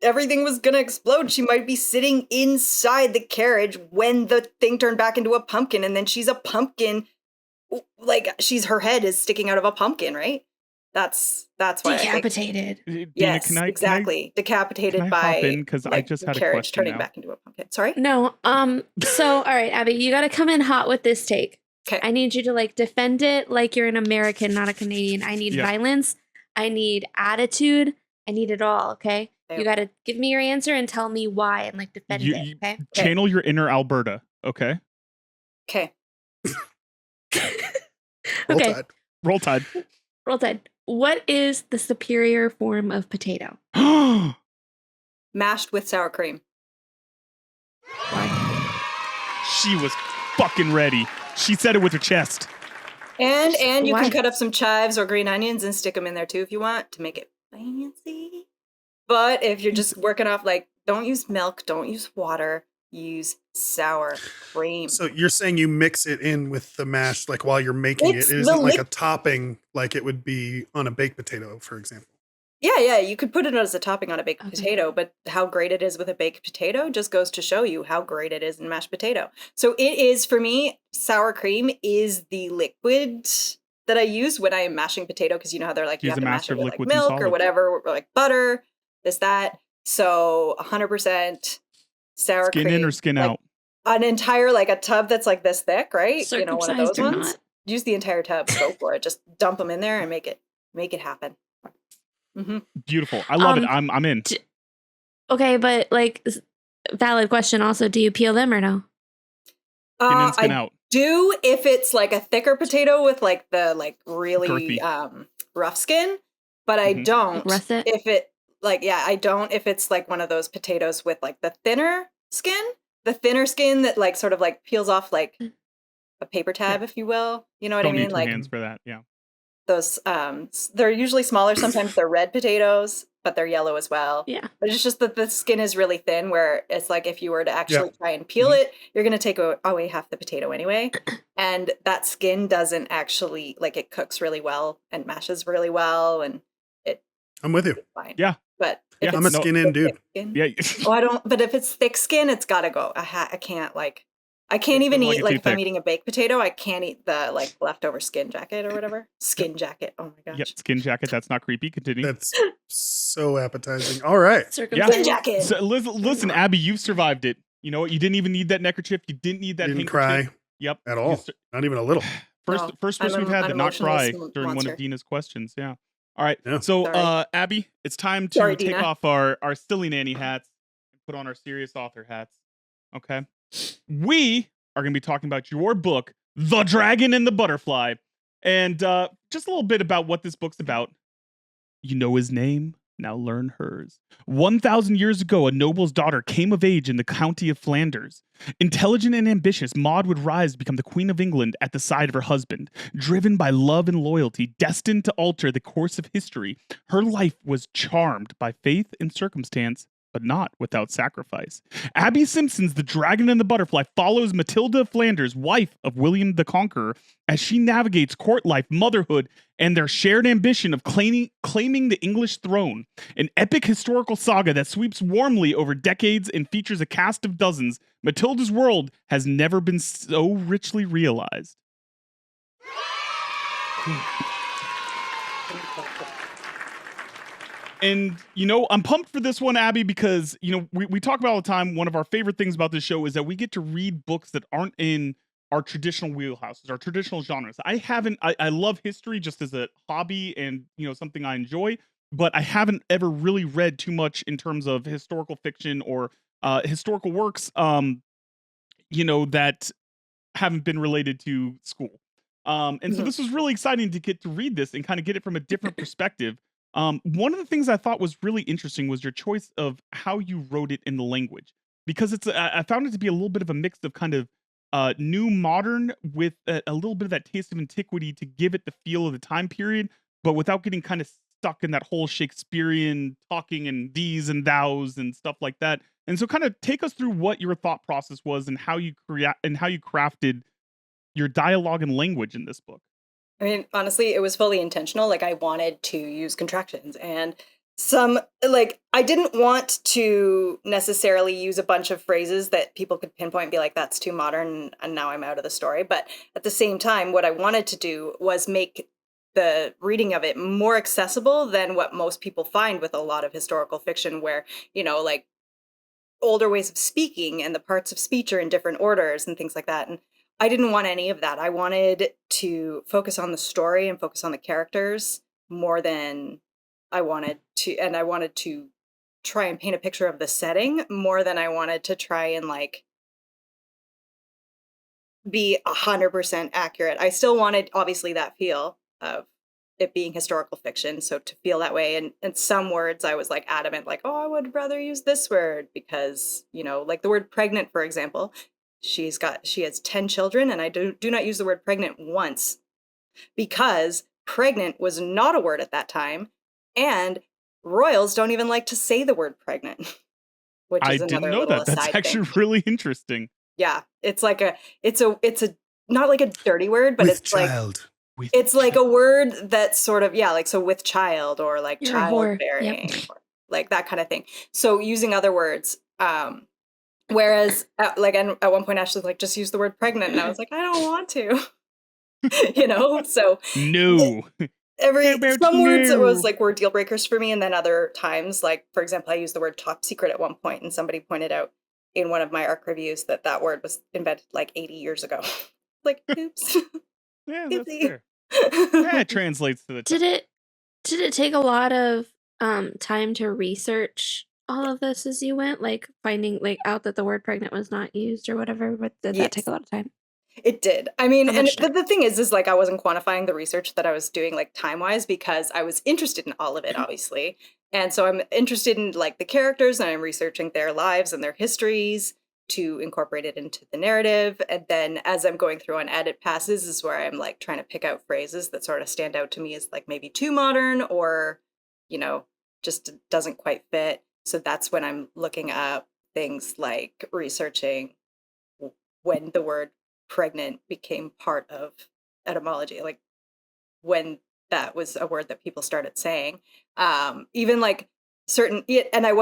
everything was gonna explode. She might be sitting inside the carriage when the thing turned back into a pumpkin, and then she's a pumpkin. Like her head is sticking out of a pumpkin, right? That's why. I think, Decapitated. Dina, yes, can I exactly. Decapitated can I by hop in? 'Cause I like, just had a carriage question turning now. back into a pumpkin. Sorry. No, so all right, Abby, you gotta come in hot with this take. Okay. I need you to like defend it like you're an American, not a Canadian. I need Yeah. violence. I need attitude. I need it all, okay? Okay. You gotta give me your answer and tell me why and like defend You- it, you- okay? channel your inner Alberta? Okay. Okay. Roll Okay. Tide. Roll Tide. Roll Tide. What is the superior form of potato? Mashed with sour cream. She was fucking ready. She said it with her chest. And you Why? can cut up some chives or green onions and stick them in there too if you want to make it fancy. But if you're just working off like, don't use milk, don't use water, use sour cream. So you're saying you mix it in with the mash like while you're making It's it. It the isn't like liq- a topping like it would be on a baked potato, for example. Yeah, you could put it as a topping on a baked Okay. potato, but how great it is with a baked potato just goes to show you how great it is in mashed potato. So it is, for me, sour cream is the liquid that I use when I am mashing potato, because you know how they're like, you She's have a to mash master it of with like liquids and milk or solids. whatever, or like butter, this, that. So 100% sour Skin cream. in or skin like, out? An entire, like a tub that's like this thick, right? You know, one of those Circumcised or ones. not. Use the entire tub. Go for it. Just dump them in there and make it happen. Beautiful. I love it. I'm in. Okay, but like, valid question also, do you peel them or no? Skin in, skin I out. do if it's like a thicker potato with like the like really Girthy. Rough skin, but I don't Russet? if it like I don't if it's like one of those potatoes with like the thinner skin that like sort of like peels off like a paper tab, if you will. You know what Don't I mean? need two Like hands for that. Yeah. those they're usually smaller. Sometimes they're red potatoes, but they're yellow as well. Yeah. But it's just that the skin is really thin where it's like if you were to actually try and peel Mm-hmm. it, you're going to take away half the potato anyway. And that skin doesn't actually, like, it cooks really well and mashes really well, and I'm with you. it's fine. Yeah. But if I'm a it's skin in dude. thick skin, Yeah. but if it's thick skin, it's got to go. I can't even like eat, it like too if I'm thick. eating a baked potato, I can't eat the like leftover skin jacket or whatever. Skin jacket. Oh my gosh. Yep. Skin jacket. That's not creepy. Continue. That's so appetizing. All right. Circumcised. Skin jacket. So, listen, Abby, you've survived it. You know what? You didn't even need that neckerchief. You didn't need that Didn't handkerchief. cry Yep. at all. Not even a little. No, First I'm person we've had an that not emotionless cry during one monster. of Dina's questions. Yeah. All right. Yeah. So, Sorry. Abby, it's time to Sorry, take Dina. off our silly nanny hats and put on our serious author hats. Okay. We are going to be talking about your book, The Dragon and the Butterfly. And just a little bit about what this book's about. You know his name, now learn hers. 1,000 years ago, a noble's daughter came of age in the county of Flanders. Intelligent and ambitious, Maud would rise to become the Queen of England at the side of her husband. Driven by love and loyalty, destined to alter the course of history, her life was charmed by faith and circumstance, but not without sacrifice. Abby Simpson's The Dragon and the Butterfly follows Matilda of Flanders, wife of William the Conqueror, as she navigates court life, motherhood, and their shared ambition of claiming the English throne. An epic historical saga that sweeps warmly over decades and features a cast of dozens. Matilda's world has never been so richly realized. And, you know, I'm pumped for this one, Abby, because, you know, we talk about all the time, one of our favorite things about this show is that we get to read books that aren't in our traditional wheelhouses, our traditional genres. I love history just as a hobby and, you know, something I enjoy, but I haven't ever really read too much in terms of historical fiction or historical works, you know, that haven't been related to school. And so this was really exciting to get to read this and kind of get it from a different perspective. One of the things I thought was really interesting was your choice of how you wrote it in the language, because I found it to be a little bit of a mix of kind of new modern with a little bit of that taste of antiquity to give it the feel of the time period, but without getting kind of stuck in that whole Shakespearean talking and these and thous and stuff like that. And so kind of take us through what your thought process was and how you crafted your dialogue and language in this book. I mean, honestly, it was fully intentional. Like, I wanted to use contractions and some, like, I didn't want to necessarily use a bunch of phrases that people could pinpoint and be like, that's too modern and now I'm out of the story. But at the same time, what I wanted to do was make the reading of it more accessible than what most people find with a lot of historical fiction, where, you know, like, older ways of speaking and the parts of speech are in different orders and things like that. And I didn't want any of that. I wanted to focus on the story and focus on the characters more than I wanted to try and paint a picture of the setting more than I wanted to try and like be 100% accurate. I still wanted obviously that feel of it being historical fiction. So to feel that way, and some words I was like adamant, like, oh, I would rather use this word because, you know, like the word pregnant, for example. She has 10 children, and I do not use the word pregnant once because pregnant was not a word at that time, and royals don't even like to say the word pregnant. Which is I didn't know that. That's actually really interesting. Yeah, it's like it's a not like a dirty word, but with it's child. Like it's like a word that's sort of like so with child or like You're a whore. childbearing, Yep. or like that kind of thing. So using other words. Whereas, at one point, Ashley was like, just use the word pregnant. And I was like, I don't want to, you know? So No. some words it was like were deal breakers for me. And then other times, like, for example, I used the word top secret at one point and somebody pointed out in one of my ARC reviews that word was invented like 80 years ago. Like, oops. Yeah, that's fair. Yeah, it translates to the Did it take a lot of time to research all of this as you went, like finding like out that the word pregnant was not used or whatever? But did that take Yes, a lot of time? it did. I mean, How and much but time? the thing is like I wasn't quantifying the research that I was doing like time-wise because I was interested in all of it, obviously. And so I'm interested in like the characters and I'm researching their lives and their histories to incorporate it into the narrative. And then as I'm going through on edit passes is where I'm like trying to pick out phrases that sort of stand out to me as like maybe too modern or, you know, just doesn't quite fit. So that's when I'm looking up things like researching when the word pregnant became part of etymology, like when that was a word that people started saying. Even like and I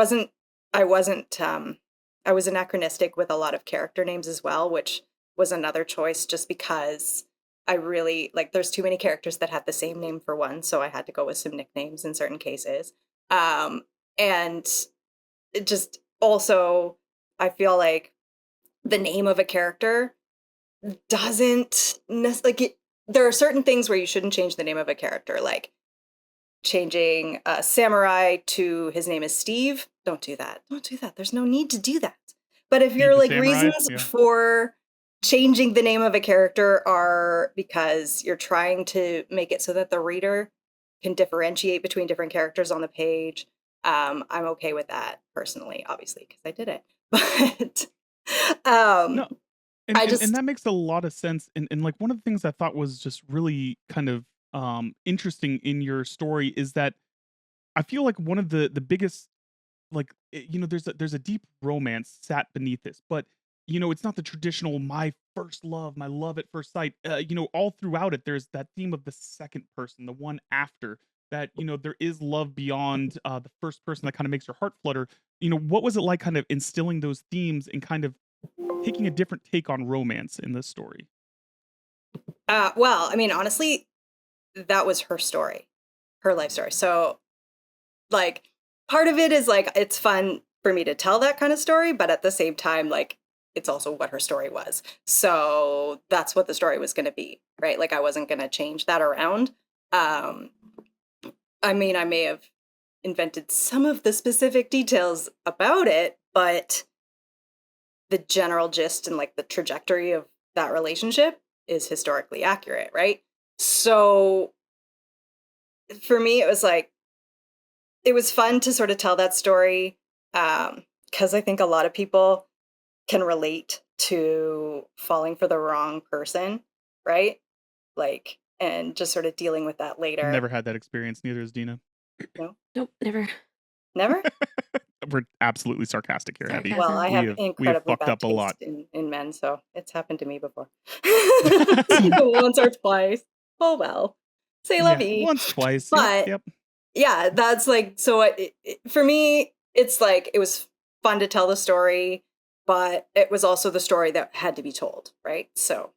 was anachronistic with a lot of character names as well, which was another choice just because I really like there's too many characters that had the same name for one, so I had to go with some nicknames in certain cases. And it just also I feel like the name of a character doesn't there are certain things where you shouldn't change the name of a character, like changing a samurai to his name is Steve. Don't do that. Don't do that. There's no need to do that. But if Steve you're the like Samurai. reasons Yeah. for changing the name of a character are because you're trying to make it so that the reader can differentiate between different characters on the page, I'm okay with that personally, obviously, because I did it. But No, I and just that makes a lot of sense. And like one of the things I thought was just really kind of interesting in your story is that I feel like one of the biggest like you know there's a deep romance sat beneath this, but you know it's not the traditional my first love, my love at first sight. You know, all throughout it there's that theme of the second person, the one after that. You know, there is love beyond the first person that kind of makes your heart flutter. You know, what was it like kind of instilling those themes and kind of taking a different take on romance in this story? well, I mean, honestly, that was her story, her life story. So like part of it is like it's fun for me to tell that kind of story, but at the same time, like it's also what her story was. So that's what the story was going to be, right? Like I wasn't going to change that around. Um, I mean, I may have invented some of the specific details about it, but the general gist and like the trajectory of that relationship is historically accurate, right? So for me, it was like, it was fun to sort of tell that story because I think a lot of people can relate to falling for the wrong person, right? Like, and just sort of dealing with that later. Never had that experience. Neither has Dina. No, Nope, never. never. We're absolutely sarcastic here, Abby. Well, I Sarcasm. have We have incredibly fucked bad up a lot. taste in men, so it's happened to me before. Once or twice. Oh well. Say la Yeah, vie. once, twice. But Yep. yeah, that's like so. For me, it's like it was fun to tell the story, but it was also the story that had to be told, right? So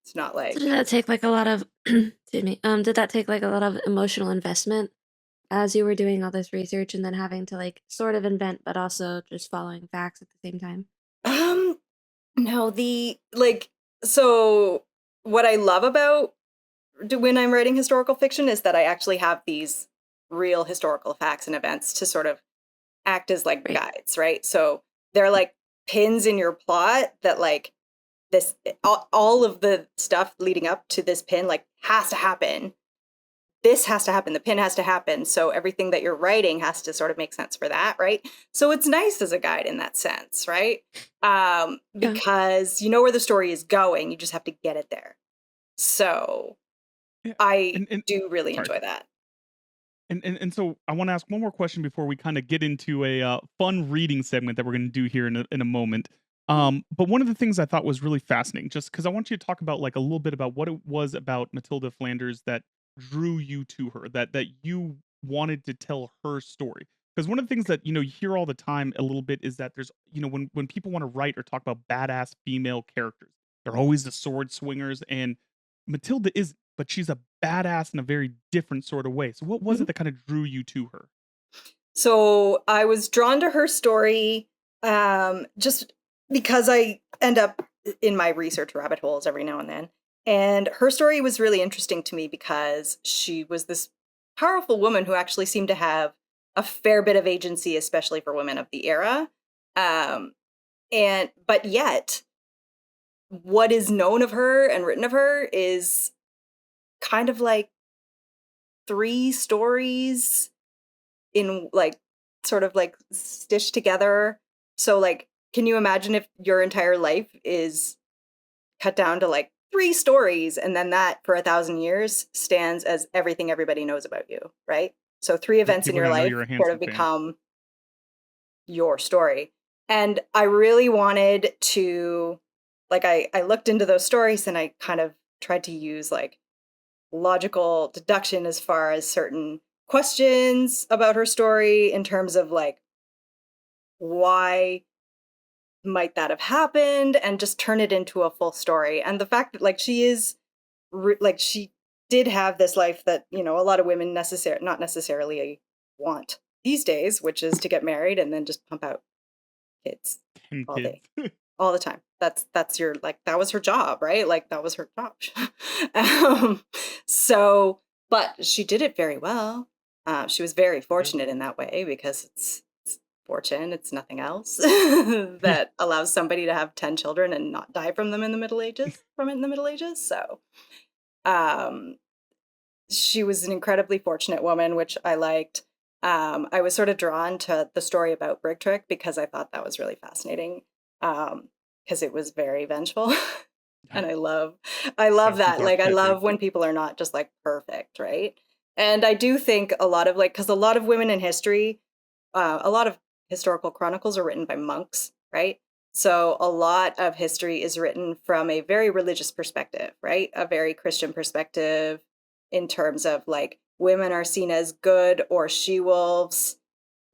it's not So like did that take like a lot of excuse me, did that take like a lot of emotional investment as you were doing all this research and then having to like sort of invent but also just following facts at the same time? no, the like so what I love about when I'm writing historical fiction is that I actually have these real historical facts and events to sort of act as like Right. guides, right? So they're like pins in your plot that like this all of the stuff leading up to this pin like has to happen. This has to happen. The pin has to happen. So everything that you're writing has to sort of make sense for that, right? So it's nice as a guide in that sense, right? Yeah. Because you know where the story is going. You just have to get it there. So Yeah. I And do really sorry. enjoy that. And so I want to ask one more question before we kind of get into a fun reading segment that we're going to do here in a moment. But one of the things I thought was really fascinating, just because I want you to talk about like a little bit about what it was about Matilda Flanders that drew you to her, that you wanted to tell her story. Because one of the things that you hear all the time a little bit is that there's when people want to write or talk about badass female characters, they're always the sword swingers, and Matilda is, but she's a badass in a very different sort of way. So what was it that kind of drew you to her? So I was drawn to her story Just because I end up in my research rabbit holes every now and then. And her story was really interesting to me because she was this powerful woman who actually seemed to have a fair bit of agency, especially for women of the era. But yet, what is known of her and written of her is kind of like 3 stories in like sort of like stitched together. So like, can you imagine if your entire life is cut down to like 3 stories, and then that for 1,000 years stands as everything everybody knows about you, right? So 3 events in your life sort of become your story. And I really wanted to, like, I looked into those stories and I kind of tried to use like logical deduction as far as certain questions about her story in terms of like, why might that have happened, and just turn it into a full story. And the fact that like she is like she did have this life that, you know, a lot of women not necessarily want these days, which is to get married and then just pump out kids all day, all the time. That's your, like, that was her job, right? Like that was her job. So, but she did it very well. She was very fortunate in that way, because it's fortune, it's nothing else that allows somebody to have 10 children and not die from them in the Middle Ages, So, she was an incredibly fortunate woman, which I liked. I was sort of drawn to the story about Brigtrick because I thought that was really fascinating, because it was very vengeful. And I love that. Like, I love when people are not just like perfect, right? And I do think a lot of like, because a lot of women in history, a lot of historical chronicles are written by monks, right? So a lot of history is written from a very religious perspective, right? A very Christian perspective, in terms of like, women are seen as good or she-wolves,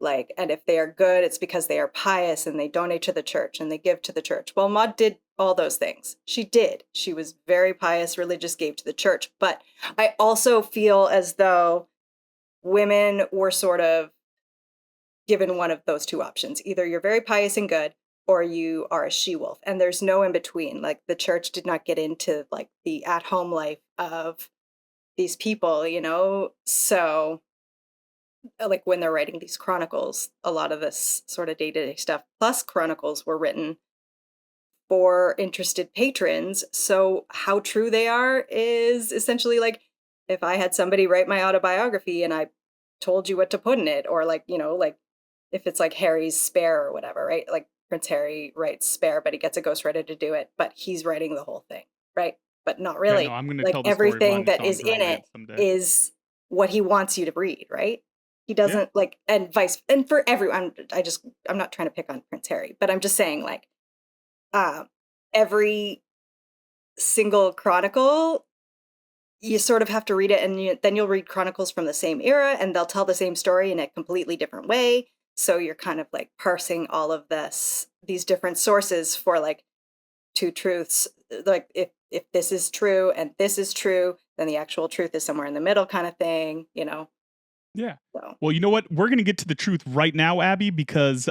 like, and if they are good, it's because they are pious and they donate to the church and they give to the church. Well, Maud did all those things. She did. She was very pious, religious, gave to the church. But I also feel as though women were sort of given one of those 2 options. Either you're very pious and good, or you are a she-wolf. And there's no in between. Like, the church did not get into like the at-home life of these people, you know? So like, when they're writing these chronicles, a lot of this sort of day-to-day stuff, plus chronicles, were written for interested patrons. So how true they are is essentially like, if I had somebody write my autobiography and I told you what to put in it, or like, you know, like if it's like Harry's Spare or whatever, right? Like Prince Harry writes Spare, but he gets a ghostwriter to do it, but he's writing the whole thing, right? But not really. Yeah, no, I'm gonna like tell the everything that is in it is what he wants you to read, right? He doesn't like, and for everyone, I'm not trying to pick on Prince Harry, but I'm just saying, like, every single chronicle, you sort of have to read it, and then you'll read chronicles from the same era, and they'll tell the same story in a completely different way. So you're kind of like parsing all of these different sources for like 2 truths. Like, if this is true and this is true, then the actual truth is somewhere in the middle, kind of thing, you know? Yeah. So. Well, you know what? We're going to get to the truth right now, Abby, because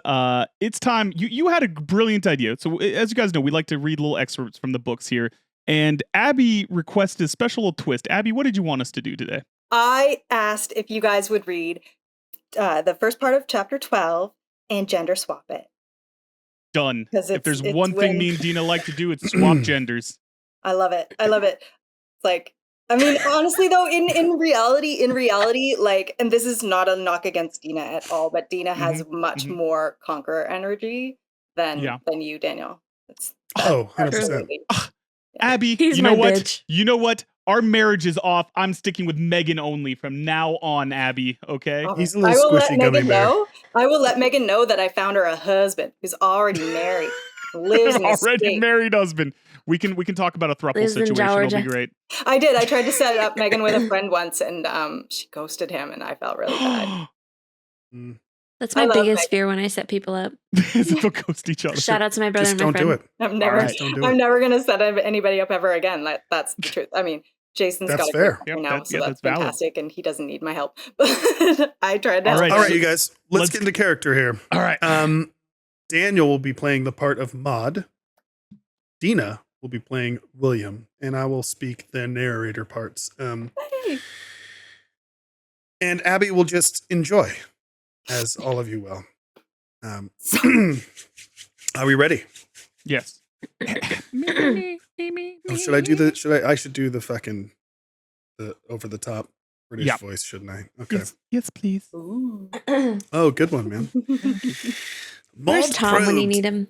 it's time. You had a brilliant idea. So as you guys know, we like to read little excerpts from the books here. And Abby requested a special little twist. Abby, what did you want us to do today? I asked if you guys would read the first part of chapter 12 and gender swap it. Done. If there's one thing me and Dina like to do, it's swap genders. I love it. It's like, I mean, honestly, though, in reality, like, and this is not a knock against Dina at all, but Dina has much more conqueror energy than you, Daniel. That's 100%. Abby, He's you know my what? bitch. You know what? Our marriage is off. I'm sticking with Megan only from now on, Abby. Okay? He's a little squishy gummy bear. I will let Megan know that I found her a husband who's already married, lives in a already state. Married husband. We can talk about a throuple Lives in situation. It'll Georgia. be great. I did. I tried to set up Megan with a friend once, and she ghosted him, and I felt really bad. That's my biggest fear when I set people up. Is that they'll ghost each other. Shout out to my brother Just and my don't friend. do it. I'm never going to set anybody up ever again. Like, that's the truth. I mean, Jason's That's got a fair. good now, Yep, so that's fantastic, and he doesn't need my help. But I tried to. All right, All right, you guys. Let's get into character here. All right. Daniel will be playing the part of Maud. Dina will be playing William, and I will speak the narrator parts. And Abby will just enjoy, as all of you will. Are we ready? Yes. Should I do the? I should do the fucking the over the top British voice, shouldn't I? Okay. Yes, please. Oh, good one, man. Where's Tom when you need him?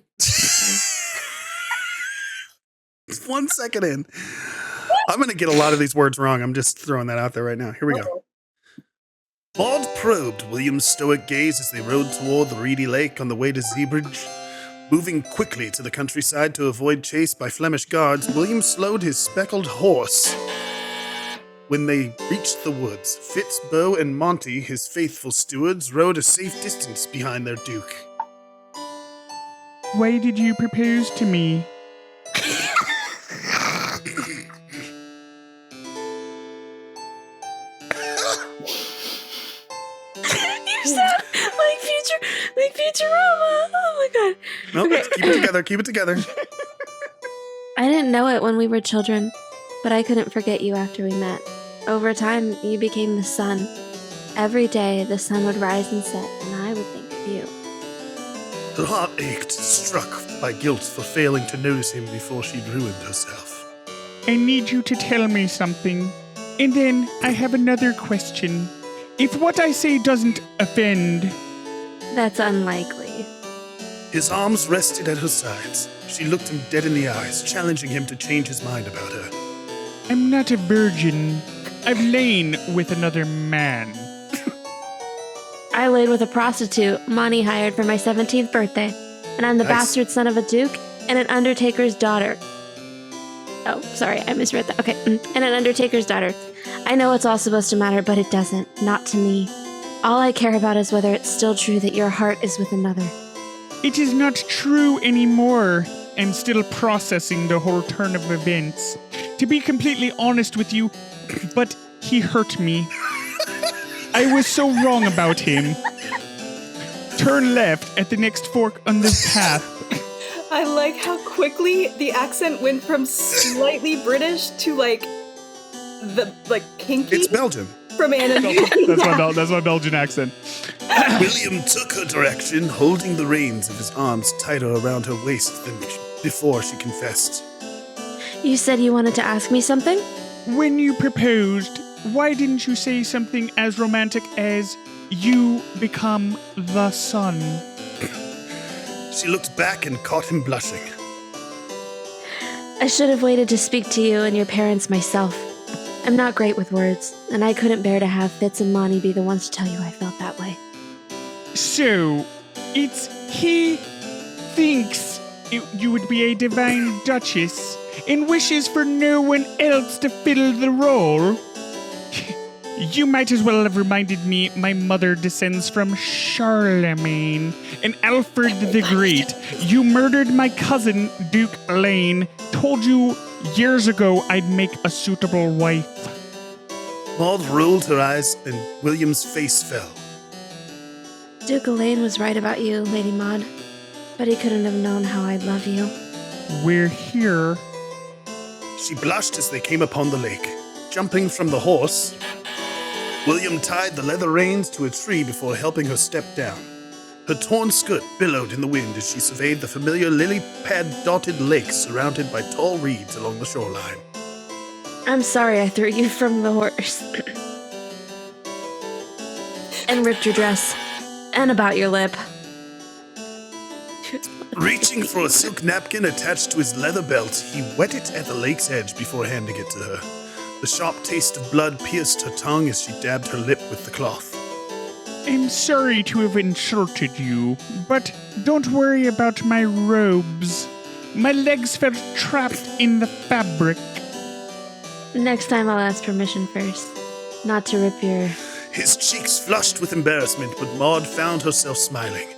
1 second in. I'm going to get a lot of these words wrong. I'm just throwing that out there right now. Here we go. Maud probed William's stoic gaze as they rode toward the reedy lake on the way to Zeebridge. Moving quickly to the countryside to avoid chase by Flemish guards, William slowed his speckled horse. When they reached the woods, Fitz, Beau, and Monty, his faithful stewards, rode a safe distance behind their duke. Why did you propose to me? You sound like Futurama. Oh my god. Nope, Okay. Keep it together. I didn't know it when we were children, but I couldn't forget you after we met. Over time, you became the sun. Every day, the sun would rise and set, and I would think of you. Her heart ached, struck by guilt for failing to notice him before she'd ruined herself. I need you to tell me something. And then I have another question. If what I say doesn't offend... That's unlikely. His arms rested at her sides. She looked him dead in the eyes, challenging him to change his mind about her. I'm not a virgin. I've lain with another man. I laid with a prostitute Monty hired for my 17th birthday, and I'm the bastard son of a duke and an undertaker's daughter. Oh, sorry, I misread that. Okay, and an undertaker's daughter. I know it's all supposed to matter, but it doesn't. Not to me. All I care about is whether it's still true that your heart is with another. It is not true anymore. I'm still processing the whole turn of events. To be completely honest with you, but he hurt me. I was so wrong about him. Turn left at the next fork on this path. I like how quickly the accent went from slightly British to kinky. It's Belgian. From Anna. That's my Belgian accent. William took her direction, holding the reins of his arms tighter around her waist than before she confessed. You said you wanted to ask me something? When you proposed, why didn't you say something as romantic as, you become the sun? She looked back and caught him blushing. I should have waited to speak to you and your parents myself. I'm not great with words, and I couldn't bear to have Fitz and Monty be the ones to tell you I felt that way. So, it's he thinks you would be a divine duchess and wishes for no one else to fill the role? You might as well have reminded me my mother descends from Charlemagne and Alfred the Great. You murdered my cousin, Duke Elaine. Told you years ago I'd make a suitable wife. Maud rolled her eyes and William's face fell. Duke Elaine was right about you, Lady Maud, but he couldn't have known how I'd love you. We're here. She blushed as they came upon the lake. Jumping from the horse, William tied the leather reins to a tree before helping her step down. Her torn skirt billowed in the wind as she surveyed the familiar lily-pad-dotted lake surrounded by tall reeds along the shoreline. I'm sorry I threw you from the horse. And ripped your dress. And about your lip. Reaching for a silk napkin attached to his leather belt, he wet it at the lake's edge before handing it to her. The sharp taste of blood pierced her tongue as she dabbed her lip with the cloth. I'm sorry to have insulted you, but don't worry about my robes. My legs felt trapped in the fabric. Next time I'll ask permission first. Not to rip your... His cheeks flushed with embarrassment, but Maud found herself smiling.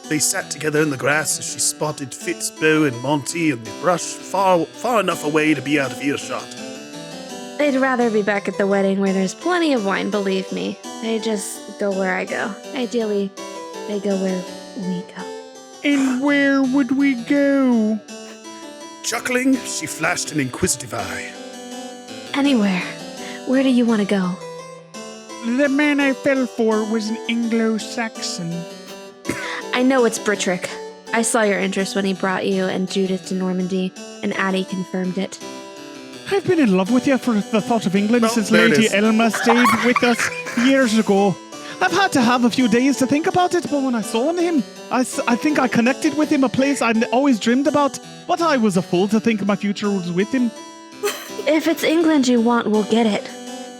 They sat together in the grass as she spotted Fitz, Beau, and Monty in the brush, far enough away to be out of earshot. They'd rather be back at the wedding where there's plenty of wine, believe me. They just go where I go. Ideally, they go where we go. And where would we go? Chuckling, she flashed an inquisitive eye. Anywhere. Where do you want to go? The man I fell for was an Anglo-Saxon. I know it's Britrick. I saw your interest when he brought you and Judith to Normandy, and Addie confirmed it. I've been in love with you for the thought of England since there it Lady is. Elma stayed with us years ago. I've had to have a few days to think about it, but when I saw him, I think I connected with him, a place I'd always dreamed about. But I was a fool to think my future was with him. If it's England you want, we'll get it.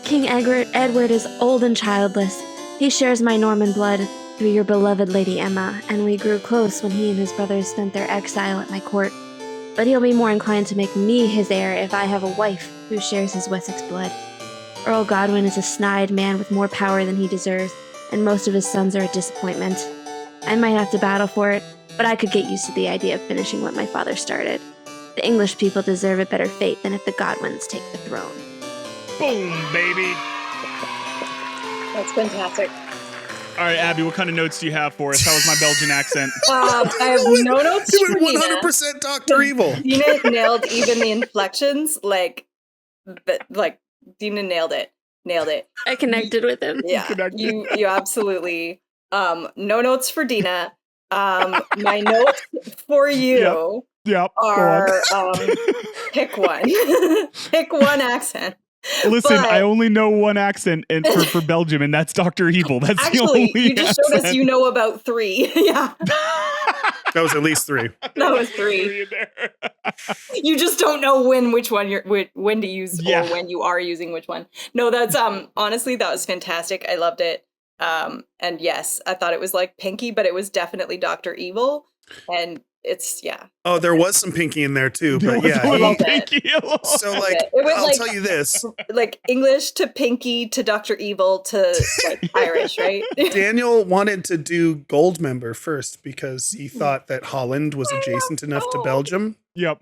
King Edward is old and childless. He shares my Norman blood through your beloved Lady Emma, and we grew close when he and his brothers spent their exile at my court. But he'll be more inclined to make me his heir if I have a wife who shares his Wessex blood. Earl Godwin is a snide man with more power than he deserves, and most of his sons are a disappointment. I might have to battle for it, but I could get used to the idea of finishing what my father started. The English people deserve a better fate than if the Godwins take the throne. Boom, baby. That's fantastic. All right, Abby, what kind of notes do you have for us? How was my Belgian accent? I have no notes You for went Dina. 100% Dr. Evil. Dina nailed even the inflections. Dina nailed it. Nailed it. I connected with him. Yeah, you absolutely. No notes for Dina. My notes for you Yep. are pick one. Pick one accent. Listen, But- I only know one accent for Belgium, and that's Dr. Evil. That's the Actually, only you just showed us accent. you know about 3. Yeah, That was at least 3. that was 3. You just don't know when to use Yeah. or when you are using which one. No, that's honestly that was fantastic. I loved it. And yes, I thought it was like Pinky, but it was definitely Dr. Evil. And it's Oh, there was some Pinky in there too, but There yeah. was he- one Pinky alone. So like, It went I'll like- tell you this. like English to Pinky to Dr. Evil to like Irish, right? Daniel wanted to do Goldmember first because he thought that Holland was adjacent enough to Belgium. Yep.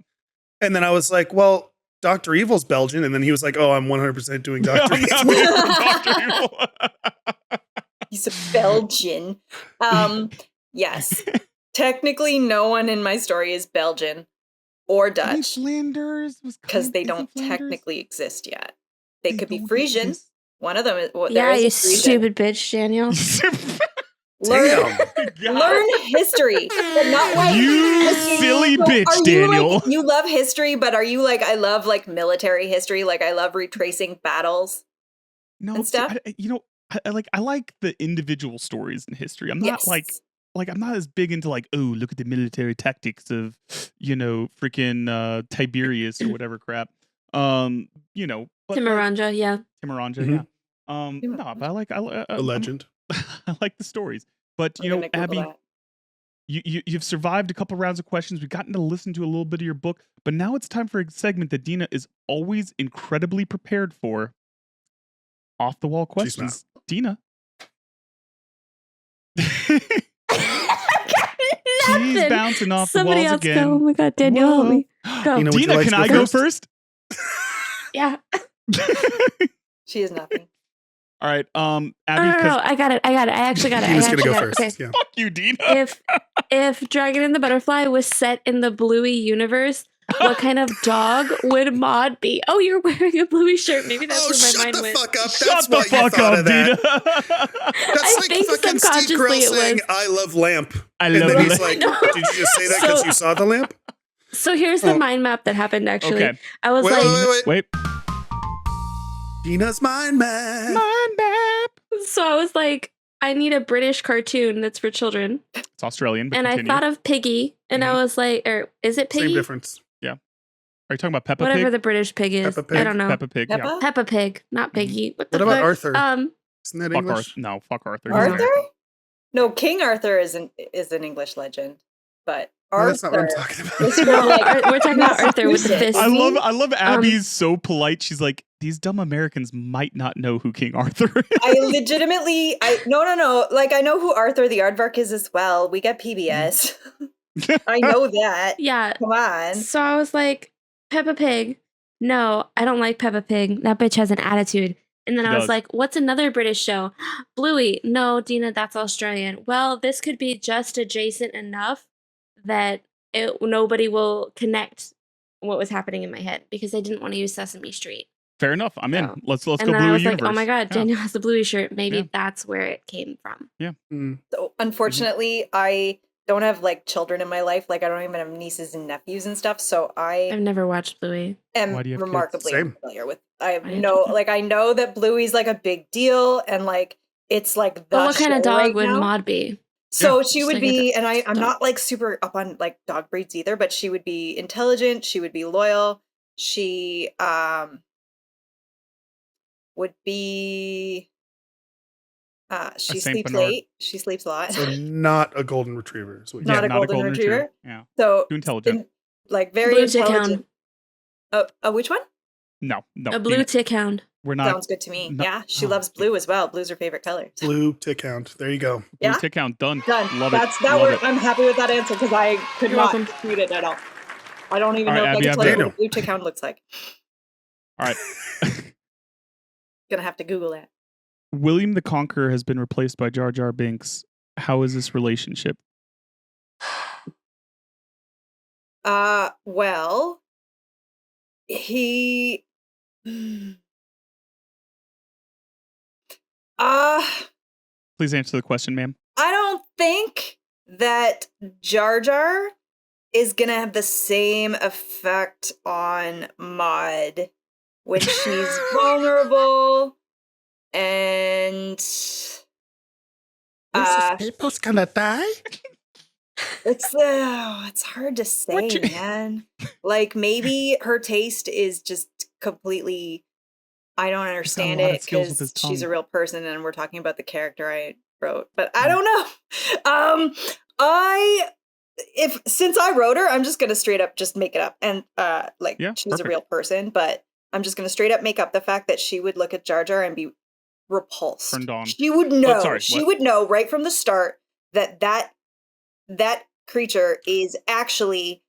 And then I was like, well, Dr. Evil's Belgian. And then he was like, oh, I'm 100% doing Dr. Evil. Dr. Evil. He's a Belgian. Yes. Technically, no one in my story is Belgian or Dutch Flanders was because they isn't don't Flanders? technically exist yet. They could be don't Frisian. exist? One of them is. Well, Yeah, there is you a Frisian. stupid bitch, Daniel. Learn, Damn. learn history, but not like You silly bitch, are you, Daniel. Like, you love history, but are you like I love like military history? Like I love retracing battles. No, and see, stuff? I like the individual stories in history. I'm not Yes. like I'm not as big into like, oh, look at the military tactics of, freaking Tiberius or whatever crap. But Timaranja, yeah. Timaranja, Mhm. yeah. No, but A legend. I like the stories. But I'm gonna Google Abby, that. you've survived a couple rounds of questions. We've gotten to listen to a little bit of your book, but now it's time for a segment that Dina is always incredibly prepared for. Off the wall questions. Dina. She's Nothing. bouncing off Somebody the walls else again. go. Oh my god, Daniel, help me. Go. Dina, would you Dina, like can to I go go first? first? Yeah. She is nothing. All right. Abby, No, 'cause- I got it. I actually got it. Dina's I going to actually go got it. first. Okay. Yeah. fuck you, Dina. If Dragon and the Butterfly was set in the Bluey universe, what kind of dog would Maud be? Oh, you're wearing a Bluey shirt. Maybe that's Oh, where my shut mind the went. fuck up. Shut That's the what you fuck thought up, of that. Dina. That's I like think fucking Steve subconsciously Carell it saying, was. I love lamp. I And love then he's it. like, No. did you just say that because So- you saw the lamp? So here's the Oh. mind map that happened actually. Okay. I was Wait, like, wait. Wait. Dina's mind map. Mind map. so I was like, I need a British cartoon that's for children. It's Australian. But And continue. I thought of Piggy, and I was like, or is it Piggy? Same difference. Are you talking about Peppa Whatever Pig? the British pig is. Peppa Pig. I don't know. Peppa Pig. Peppa? Peppa Pig, not Piggy. What the What about fuck? Arthur? Um, Isn't that Yeah. Fuck English? Arthur. No, fuck Arthur. Arthur? No, King Arthur is an English legend, but No, Arthur. that's not what I'm talking about. is no, from, like, we're talking about Arthur with the fist. Massachusetts. I love Abby's so polite. She's like, these dumb Americans might not know who King Arthur is. I legitimately, no. Like, I know who Arthur the Aardvark is as well. We get PBS. I know that. Yeah. Come on. So I was like, Peppa Pig. No, I don't like Peppa Pig. That bitch has an attitude. And then She I was does. like, what's another British show? Bluey. No, Dina, that's Australian. Well, this could be just adjacent enough that nobody will connect what was happening in my head because I didn't want to use Sesame Street. Fair enough. I'm in. Let's go And then I Bluey was universe. like, oh my God, Yeah. Daniel has the Bluey shirt. Maybe that's where it came from. Yeah. So unfortunately, I don't have like children in my life. Like I don't even have nieces and nephews and stuff. So I've never watched Bluey. am Why do you have kids? remarkably Same. unfamiliar with. I have I have no children. like I know that Bluey's like a big deal and like it's like the But what kind of show dog right would now. Maud be? So she Just would like a be, and I'm dog. not like super up on like dog breeds either, but she would be intelligent. She would be loyal. She would be. She Saint sleeps Bernard. late. She sleeps a lot. So not a golden retriever. Is what Not you a golden retriever. Yeah. So Too intelligent. like very Blue tick intelligent. hound. Which one? No. A blue Dina, tick hound. We're not. Sounds good to me. no- Yeah, she oh, loves blue as well. Blue's her favorite color. Blue tick hound. There you go. Blue Yeah? tick hound. Done. Done. Love That it. Love worked. it. I'm happy with that answer because I could You're not welcome. dispute it at all. I don't even All know right, if Abby, I can tell you Abby. what a blue tick hound looks like. All right. Gonna have to Google that. William the Conqueror has been replaced by Jar Jar Binks. How is this relationship? Well, he. Please answer the question, ma'am. I don't think that Jar Jar is gonna have the same effect on Maud when she's vulnerable and people's gonna die. it's hard to say, man. Like maybe her taste is just completely. I don't understand lot of it skills with because his she's a tongue. real person and we're talking about the character I wrote, but I don't know. Since I wrote her, I'm just gonna straight up just make it up and she's perfect. a real person, but I'm just gonna straight up make up the fact that she would look at Jar Jar and be repulsed. Turned on. She would know. sorry, She what? would know right from the start that creature is actually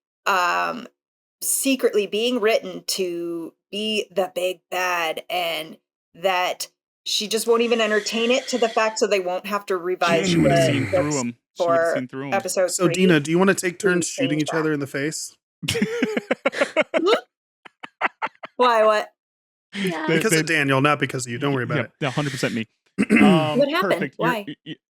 secretly being written to be the big bad, and that she just won't even entertain it to the fact so they won't have to revise She would have seen the through books him. She would have for seen through him. episode So 3. Dina, do you want to take turns Please shooting change each that. other in the face? Why? What? Yeah. Because of Daniel, not because of you. Don't worry about Yeah, 100% me. What happened? Perfect. Why?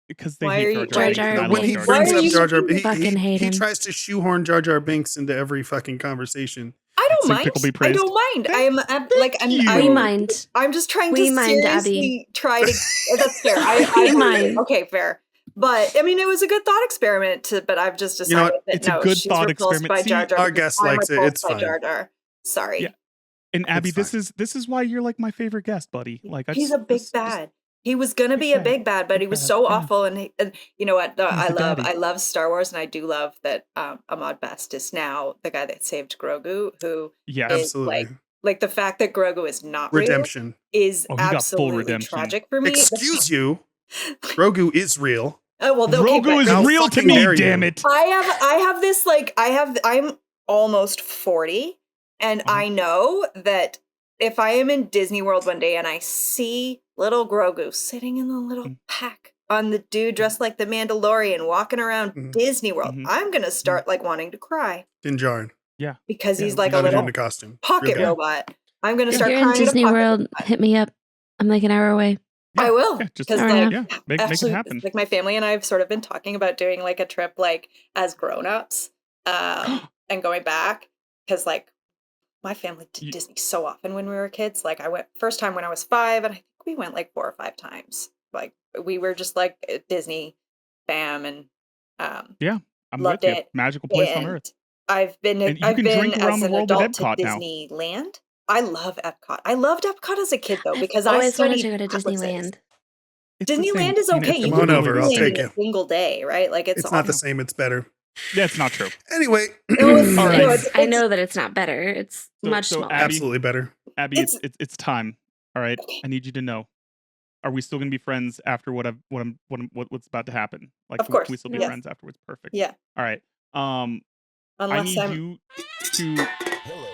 Because they Why hate are Jar you- Jar. Jar Binks, Jar and I it. love When he Binks. Jar Jar brings Why are up you Jar Jar, fucking hate he him? tries to shoehorn Jar Jar Binks into every fucking conversation. I don't So mind. pickle be I praised. don't mind. you. We mind. I'm just trying We to mind, seriously try to. That's fair. We mind. Okay, fair. But I mean, it was a good thought experiment. But I've just decided You know what? that It's a no, good she's thought repulsed experiment. by See, Jar Jar. our because guest I'm likes it. repulsed It's by fine. Jar Jar. Sorry. Yeah. And Abby, It's this is why you're like my favorite guest, buddy. Like He's a big bad. He was gonna be a big bad, but he was bad, so yeah. awful. And you know what? He's the daddy. I love Star Wars, and I do love that Ahmad Best is now the guy that saved Grogu, who Yes. is Absolutely. like the fact that Grogu is not real Redemption. is Oh, he got full absolutely redemption. tragic for me. Excuse you. Grogu is real. Oh well, okay, Grogu but is How real to fucking me, dare you. damn it. I have this I'm almost 40, and Uh-huh. I know that if I am in Disney World one day and I see little Grogu sitting in the little Mm. pack on the dude dressed like the Mandalorian walking around Mhm. Disney World, Mhm. I'm gonna start like wanting to cry Din Djarin. because Yeah, he's like a Not even little in a costume. pocket Real guy. robot. I'm gonna If start you're in crying. at a Disney pocket World, robot. hit me up. I'm like an hour away. Yeah, I will, yeah, just- because Alright. like Yeah, make actually, it happen. like my family and I have sort of been talking about doing like a trip like as grown-ups, and going back because like my family did You- Disney so often when we were kids. Like I went first time when I was 5, and I think we went like 4 or 5 times. Like we were just like a Disney fam, and I'm loved with you. it. Magical place on and earth. I've been And you I've can been drink around as the an world with adult to Epcot now. Disneyland. I love Epcot. I loved Epcot as a kid though because I've I always wanted studied to go to atlases. Disneyland. It's the same. Disneyland is Tina, okay. it's You Come on can over, do I'll Disneyland take in you. a single day, right? Like It's not the same. It's better. Yeah, it's not true. Anyway, No, it's, All right. no, it's, I know that it's not better. It's much so smaller. Abby- absolutely better. Abby, it's time. All right, I need you to know. Are we still gonna be friends after what's about to happen? Like, Of course, can we still be yes. friends afterwards? Perfect. Yeah. All right. I Unless need I'm you to Hello,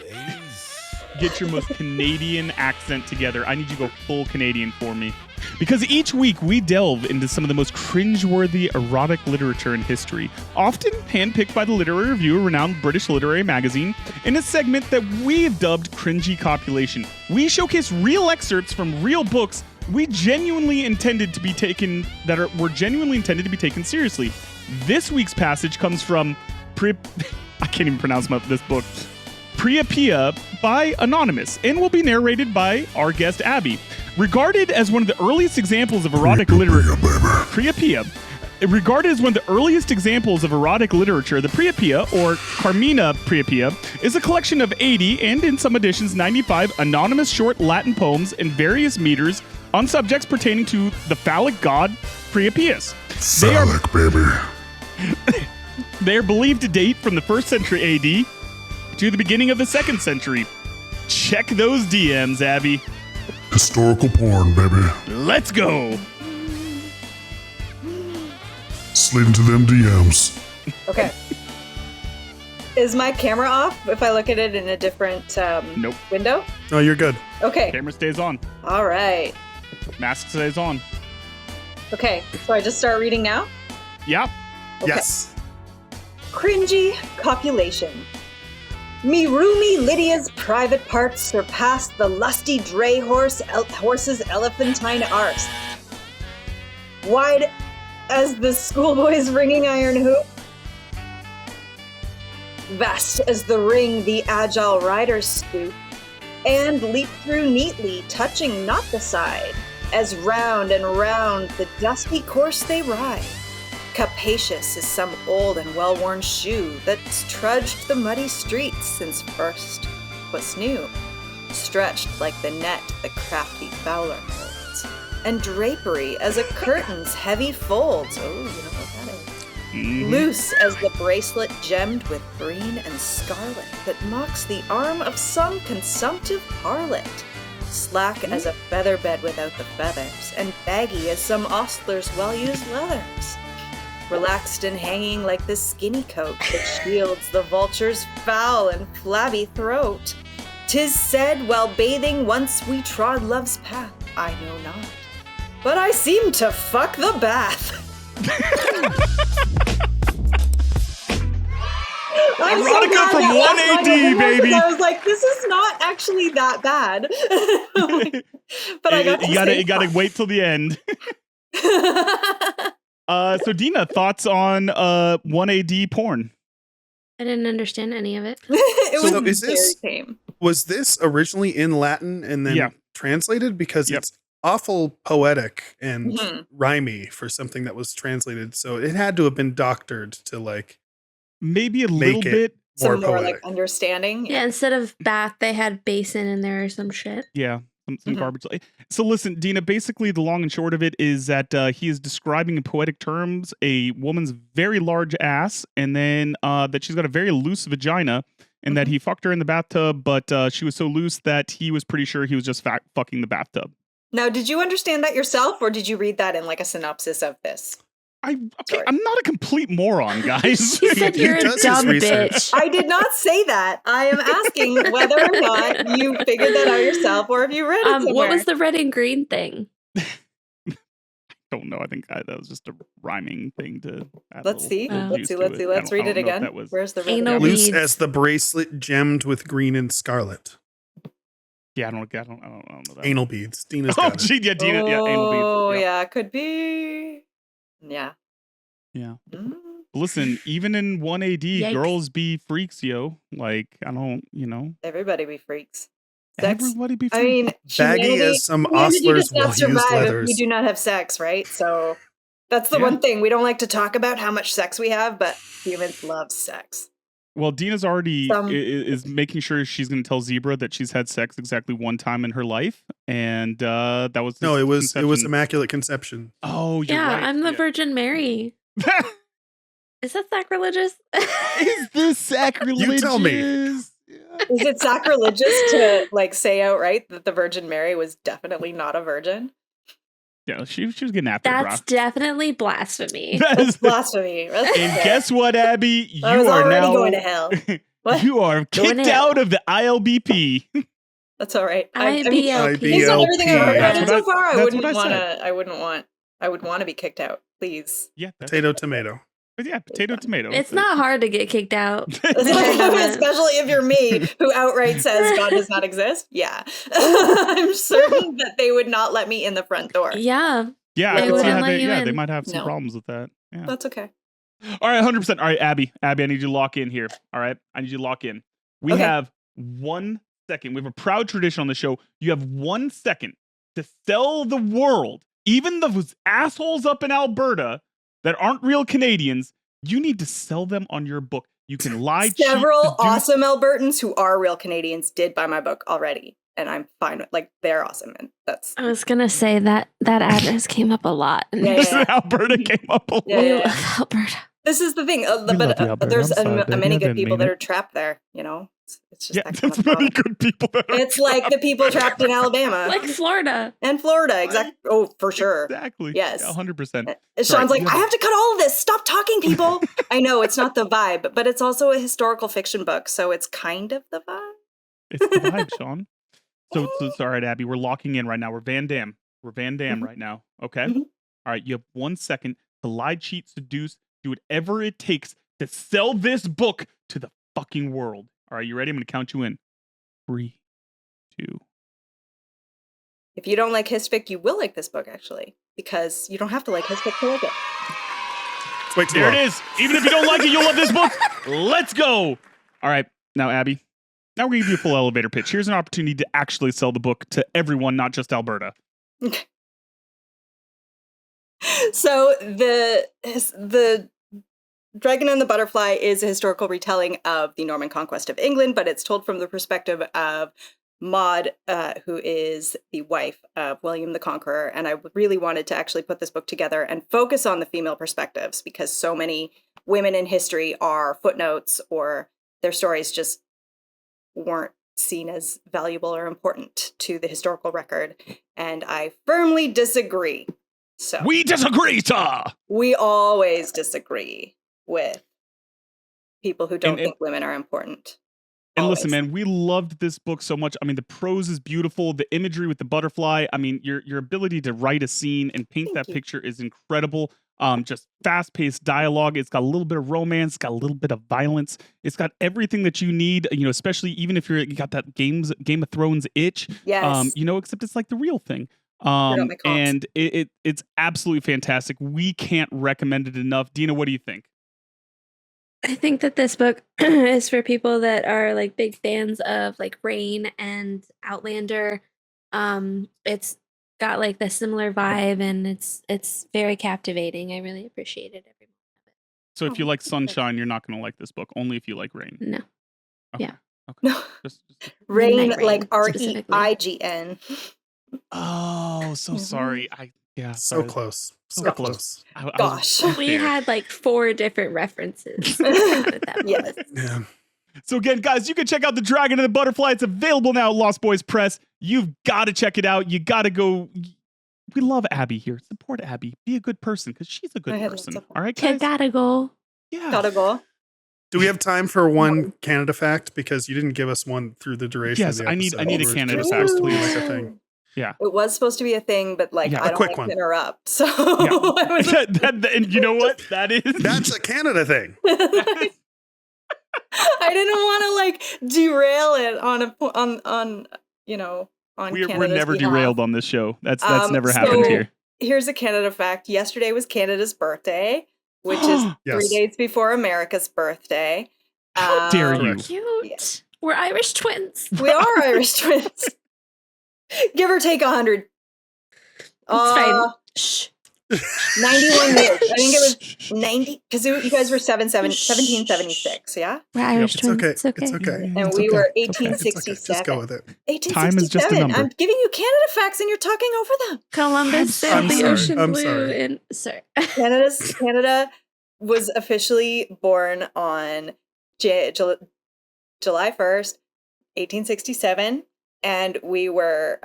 ladies. get your most Canadian accent together. I need you to go full Canadian for me. Because each week we delve into some of the most cringeworthy erotic literature in history, often handpicked by the Literary Review, a renowned British literary magazine, in a segment that we've dubbed Cringy Copulation. We showcase real excerpts from real books were genuinely intended to be taken seriously. This week's passage comes from I can't even pronounce this book. Priapia by Anonymous, and will be narrated by our guest Abby. Regarded as one of the earliest examples of erotic literature, regarded as one of the earliest examples of erotic literature, the Priapia, or Carmina Priapia, is a collection of 80 and, in some editions, 95 anonymous short Latin poems in various meters on subjects pertaining to the phallic god Priapius. Phallic, baby. They are believed to date from the 1st century AD to the beginning of the 2nd century. Check those DMs, Abby. Historical porn, baby. Let's go. Slid into them DMs. Okay. Is my camera off if I look at it in a different Nope. window? No, you're good. Okay. Camera stays on. All right. Mask stays on. Okay. So I just start reading now? Yeah. Okay. Yes. Cringy copulation. Me roomy Lydia's private parts surpassed the lusty dray horse's elephantine arse. Wide as the schoolboy's ringing iron hoop, vast as the ring the agile riders stoop, and leap through neatly, touching not the side, as round and round the dusty course they ride. Capacious is some old and well-worn shoe that's trudged the muddy streets since first was new, stretched like the net the crafty fowler holds, and drapery as a curtain's heavy folds. Oh, you know what that is. Mm-hmm. Loose as the bracelet gemmed with green and scarlet that mocks the arm of some consumptive harlot, slack as a feather bed without the feathers, and baggy as some ostler's well-used leathers. Relaxed and hanging like the skinny coat that shields the vulture's foul and flabby throat. 'Tis said, while bathing once we trod love's path, I know not, but I seem to fuck the bath. Erotica from 1AD, baby. I was like, this is not actually that bad. But I got you gotta wait till the end. So Dina, thoughts on 1AD porn? I didn't understand any of it. It was is this, very tame. was this originally in Latin and then translated? Because it's awful poetic and rhymey for something that was translated. So it had to have been doctored to like maybe a little bit some more poetic. like understanding. Yeah, instead of bath, they had basin in there or some shit. Yeah. Some garbage. So listen, Dina, basically the long and short of it is that he is describing in poetic terms a woman's very large ass, and then that she's got a very loose vagina, and that he fucked her in the bathtub, but she was so loose that he was pretty sure he was just fucking the bathtub. Now, did you understand that yourself, or did you read that in like a synopsis of this? I'm not a complete moron, guys. She said you're a dumb bitch. I did not say that. I am asking whether or not you figured that out yourself, or if you read it somewhere. What was the red and green thing? I don't know. I think that was just a rhyming thing to add Let's see. Let's read it again. Where's the red? Loose as the bracelet gemmed with green and scarlet. Yeah, I don't know that. Anal beads. Dina's Oh, got it. gee, yeah, Dina. Yeah, anal beads. Oh, yeah, could be. Yeah. Yeah. Listen, even in 1AD, Yikes. girls be freaks, yo. Like, I don't, Everybody be freaks. Everybody be freaks. I mean, baggy as some ostlers will use leathers. We do not have sex, right? So that's the one thing. We don't like to talk about how much sex we have, but humans love sex. Well, Dina's already is making sure she's going to tell Zebra that she's had sex exactly one time in her life, and that was it was Immaculate Conception. Oh, you're right. I'm the Virgin Mary. Is that sacrilegious? Is this sacrilegious? You tell me. Is it sacrilegious to like say outright that the Virgin Mary was definitely not a virgin? Yeah, she was getting after it. That's definitely blasphemy. That's blasphemy. And guess what, Abby? You I was are already now going to hell. What? You are kicked out of the ILBP. That's all right. IBLP. Based on everything I've heard so far, I would want to be kicked out. Please. Yeah. Potato, tomato. But yeah, potato, tomato. It's not hard to get kicked out. Especially if you're me, who outright says God does not exist. Yeah. I'm certain that they would not let me in the front door. Yeah. Yeah, I could see how they might have some problems with that. Yeah. That's okay. All right, 100%. All right, Abby, I need you to lock in here. All right, I need you to lock in. We have 1 second. We have a proud tradition on the show. You have 1 second to sell the world, even those assholes up in Alberta that aren't real Canadians. You need to sell them on your book. You can lie. Several awesome Albertans who are real Canadians did buy my book already, and I'm fine with they're awesome. And that's. I was gonna say that address came up a lot. Alberta came up a lot. Yeah. Alberta. This is the thing, there's many good people that are trapped there. You know, it's just there's many good people. It's like the people trapped in Alabama, like Florida, exactly. Oh, for sure, exactly. Yes, 100%. Sean's like, I have to cut all of this. Stop talking, people. I know it's not the vibe, but it's also a historical fiction book, so it's kind of the vibe. It's the vibe, Sean. So it's all right, Abby. We're locking in right now. We're Van Damme right now. Okay. All right. You have 1 second to lie, cheat, seduce. Do whatever it takes to sell this book to the fucking world. All right, you ready? I'm going to count you in. 3, 2. If you don't like Hisfic, you will like this book, actually, because you don't have to like Hisfic to like it. There it is. Even if you don't like it, you'll love this book. Let's go. All right, now, Abby, now we're going to give you a full elevator pitch. Here's an opportunity to actually sell the book to everyone, not just Alberta. Okay. So the Dragon and the Butterfly is a historical retelling of the Norman conquest of England, but it's told from the perspective of Maud, who is the wife of William the Conqueror. And I really wanted to actually put this book together and focus on the female perspectives, because so many women in history are footnotes, or their stories just weren't seen as valuable or important to the historical record. And I firmly disagree. So we disagree, sir. We always disagree with people who don't think women are important. And listen, man, we loved this book so much. I mean, the prose is beautiful. The imagery with the butterfly. I mean, your ability to write a scene and paint that picture is incredible. Just fast-paced dialogue. It's got a little bit of romance. It's got a little bit of violence. It's got everything that you need. You know, especially even if you got that Game of Thrones itch. Yes. You know, except it's like the real thing. And it's absolutely fantastic. We can't recommend it enough. Dina, what do you think? I think that this book is for people that are like big fans of like Rain and Outlander. It's got like the similar vibe, and it's very captivating. I really appreciated every moment of it. So if you like Sunshine, you're not going to like this book. Only if you like Rain. No. Okay. Yeah. Okay. No. Just Rain, like REIGN. Oh, so sorry. So close. So close. Gosh. We had like 4 different references. Yes. Yeah. So again, guys, you can check out The Dragon and the Butterfly. It's available now at Lost Boys Press. You've got to check it out. You got to go. We love Abby here. Support Abby. Be a good person, because she's a good person. All right, guys? Gotta go. Yeah. Gotta go. Do we have time for one Canada fact? Because you didn't give us one through the duration of the episode. I need a Canada fact, please. Like a thing. Yeah. It was supposed to be a thing, but like I don't like to interrupt. So and you know what? That's a Canada thing. I didn't want to like derail it on we're never derailed on this show. That's never happened here. Here's a Canada fact. Yesterday was Canada's birthday, which is 3 days before America's birthday. How dare you? Cute. Yeah. We're Irish twins. We are Irish twins. Give or take 100. It's fine. Shh. 91 years. I think it was 90, because you guys were 1776, yeah? We're Irish twins. It's okay. It's okay. And we were 1867. Just go with it. 1867. Time is just a number. I'm giving you Canada facts and you're talking over them. Columbus sailed the ocean blue. Sorry. Canada was officially born on July 1st, 1867. And we were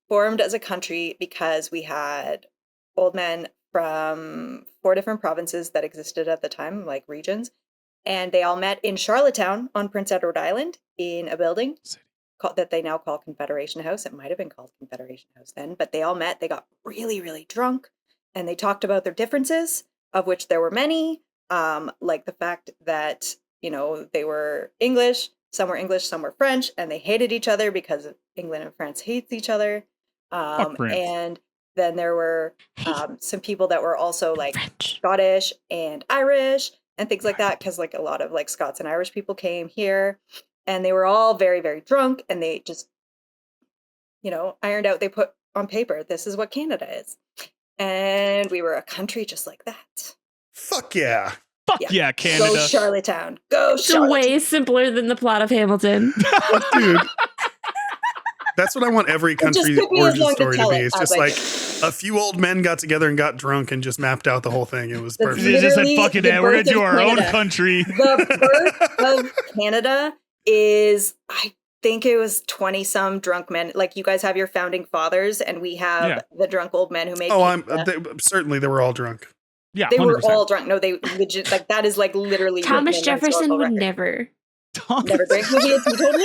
formed as a country because we had old men from 4 different provinces that existed at the time, like regions. And they all met in Charlottetown on Prince Edward Island in a building. that they now call Confederation House. It might have been called Confederation House then, but they all met. They got really, really drunk, and they talked about their differences, of which there were many, like the fact that, you know, they were English, some were French, and they hated each other because England and France hates each other. And then there were some people that were also like Scottish and Irish and things like that, because like a lot of like Scots and Irish people came here, and they were all very, very drunk, and they just, you know, ironed out, they put on paper, this is what Canada is. And we were a country just like that. Fuck yeah. Fuck yeah, Canada. Go Charlottetown. Go It's Charlottetown. way simpler than the plot of Hamilton. Dude. That's what I want every country's origin story to be. It's just like a few old men got together and got drunk and just mapped out the whole thing. It was perfect. They just said, fuck it, we're going to do our own country. The birth of Canada is, I think it was 20-some drunk men. Like, you guys have your founding fathers, and we have the drunk old men who made certainly they were all drunk. Yeah, they 100%. were all drunk. No, they legit, like, that is like literally Thomas Jefferson would record. never. Never drink. Was he a teetotaler?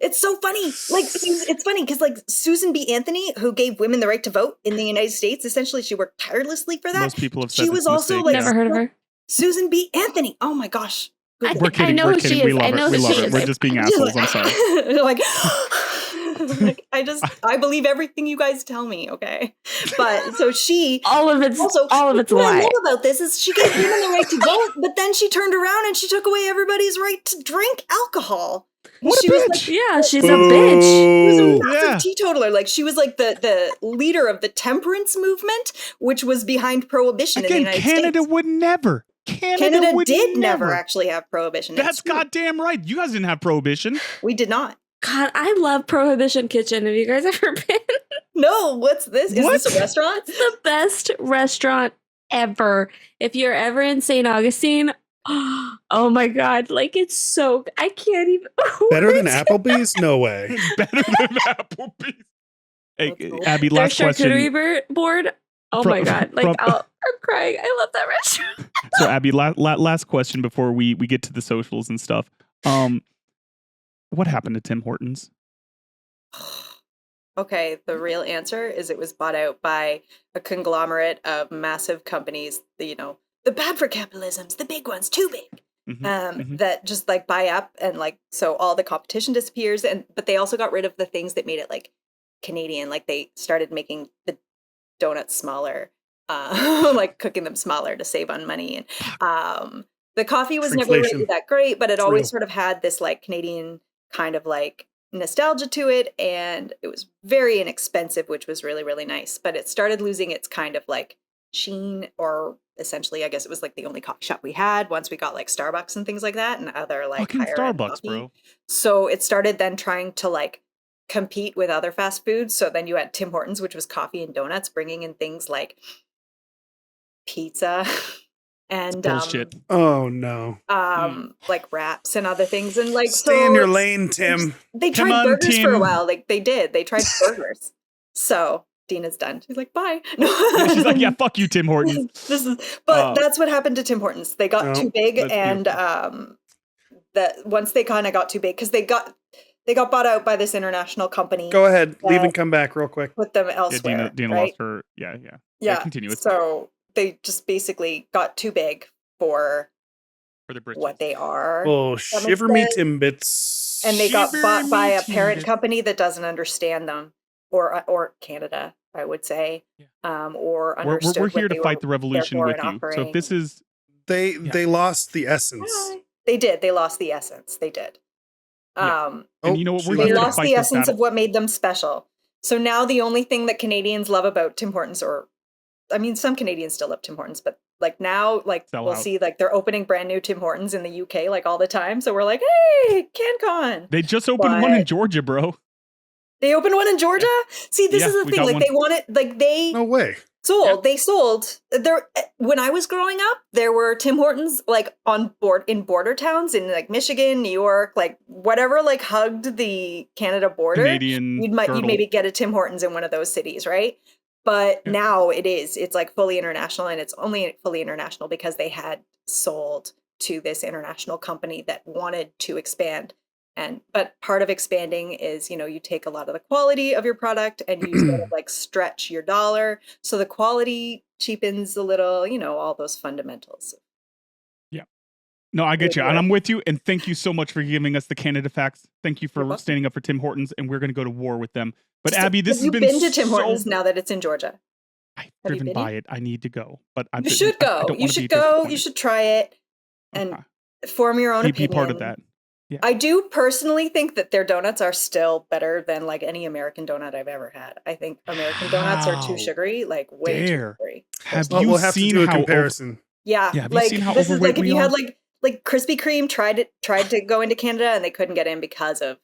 It's so funny. Like, it's funny because like Susan B. Anthony, who gave women the right to vote in the United States, essentially she worked tirelessly for that. Most people have said she was also mistake, like, Never heard of her. Susan B. Anthony. Oh my gosh. We're kidding. I know We're who kidding. she We is. love I know it. We who love she it. is. We're just being assholes. I'm sorry. like, I believe everything you guys tell me. Okay, but so she all of it's also all of it's a what I lie. love about this is she gave women the right to vote, but then she turned around and she took away everybody's right to drink alcohol. What she a was bitch. like, Yeah, she's a bitch. she was a massive Yeah. teetotaler. Like, she was like the leader of the temperance movement, which was behind prohibition in the Again, United Canada States. would never. Canada would did never actually have prohibition. That's It's true. goddamn right. You guys didn't have prohibition. We did not. God, I love Prohibition Kitchen. Have you guys ever been? No, what's this? Is What? this a restaurant? It's the best restaurant ever. If you're ever in St. Augustine, oh my God, like it's so, I can't even. Better than Applebee's? No way. Better than Applebee's. Hey, That's cool. Abby, Their last question. charcuterie board. Oh my God, like I'm crying. I love that restaurant. So, Abby, last question before we get to the socials and stuff. What happened to Tim Hortons? Okay, the real answer is it was bought out by a conglomerate of massive companies, the bad for capitalisms, the big ones, too big, that just like buy up, and like, so all the competition disappears, but they also got rid of the things that made it like Canadian. Like, they started making the donuts smaller, like cooking them smaller to save on money. And the coffee was never really that great, but it always sort of had this like Canadian kind of like nostalgia to it, and it was very inexpensive, which was really, really nice. But it started losing its kind of like sheen, or essentially, I guess it was like the only coffee shop we had once we got like Starbucks and things like that, and other like Fucking higher Starbucks, coffee. bro. So it started then trying to like compete with other fast foods. So then you had Tim Hortons, which was coffee and donuts, bringing in things like pizza and Bullshit. Oh no. like wraps and other things, and like Stay in your lane, Tim. They Come tried on, burgers for a Tim. while. Like they tried burgers. So Dina's done. She's like, bye. No. She's like, yeah, fuck you, Tim Hortons. That's what happened to Tim Hortons. They got too big, that's and that once they kind of got too big, because they got bought out by this international company. Go ahead, leave and come back real quick. Put them elsewhere. Yeah, Dina right? lost her. Yeah. Yeah. Continue. It's So they just basically got too big for for the britches. what they are. Oh, That makes shiver me sense. timbits. And they got Shiver bought by me a parent timbits. company that doesn't understand them, or Canada, I would say, or understood. We're what here they to fight were the revolution there for with and you. So operating. if this is They lost the essence. They did. They lost the essence. They did. and you know what, we're They here to lost fight the this essence battle. of what made them special. So now the only thing that Canadians love about Tim Hortons, or I mean, some Canadians still love Tim Hortons, but like now, like Sell we'll out. see, like they're opening brand new Tim Hortons in the UK, like all the time. So we're like, hey, CanCon. They just opened one in Georgia, bro. They opened one in Georgia. See, this is the we thing. got Like one. they wanted, like they No way. sold. They sold there. When I was growing up, there were Tim Hortons like in border towns in like Michigan, New York, like whatever, like hugged the Canada border. Canadian You'd girdle. maybe get a Tim Hortons in one of those cities, right? But now it's like fully international, and it's only fully international because they had sold to this international company that wanted to expand But part of expanding is, you take a lot of the quality of your product and you sort of like stretch your dollar. So the quality cheapens a little, all those fundamentals. Yeah. No, I get you. And I'm with you. And thank you so much for giving us the Canada facts. Thank you for standing up for Tim Hortons. And we're going to go to war with them. But Abby, this has been Have you been to Tim Hortons now that it's in Georgia? I've driven by it. I need to go. But you should go. You should go. You should try it and form your own opinion. Be part of that. Yeah. I do personally think that their donuts are still better than like any American donut I've ever had. I think American donuts are too sugary, like way too sugary. We'll have to do a comparison. Yeah, have you seen how this is overweight like if we you are? had like Krispy Kreme tried to go into Canada and they couldn't get in because of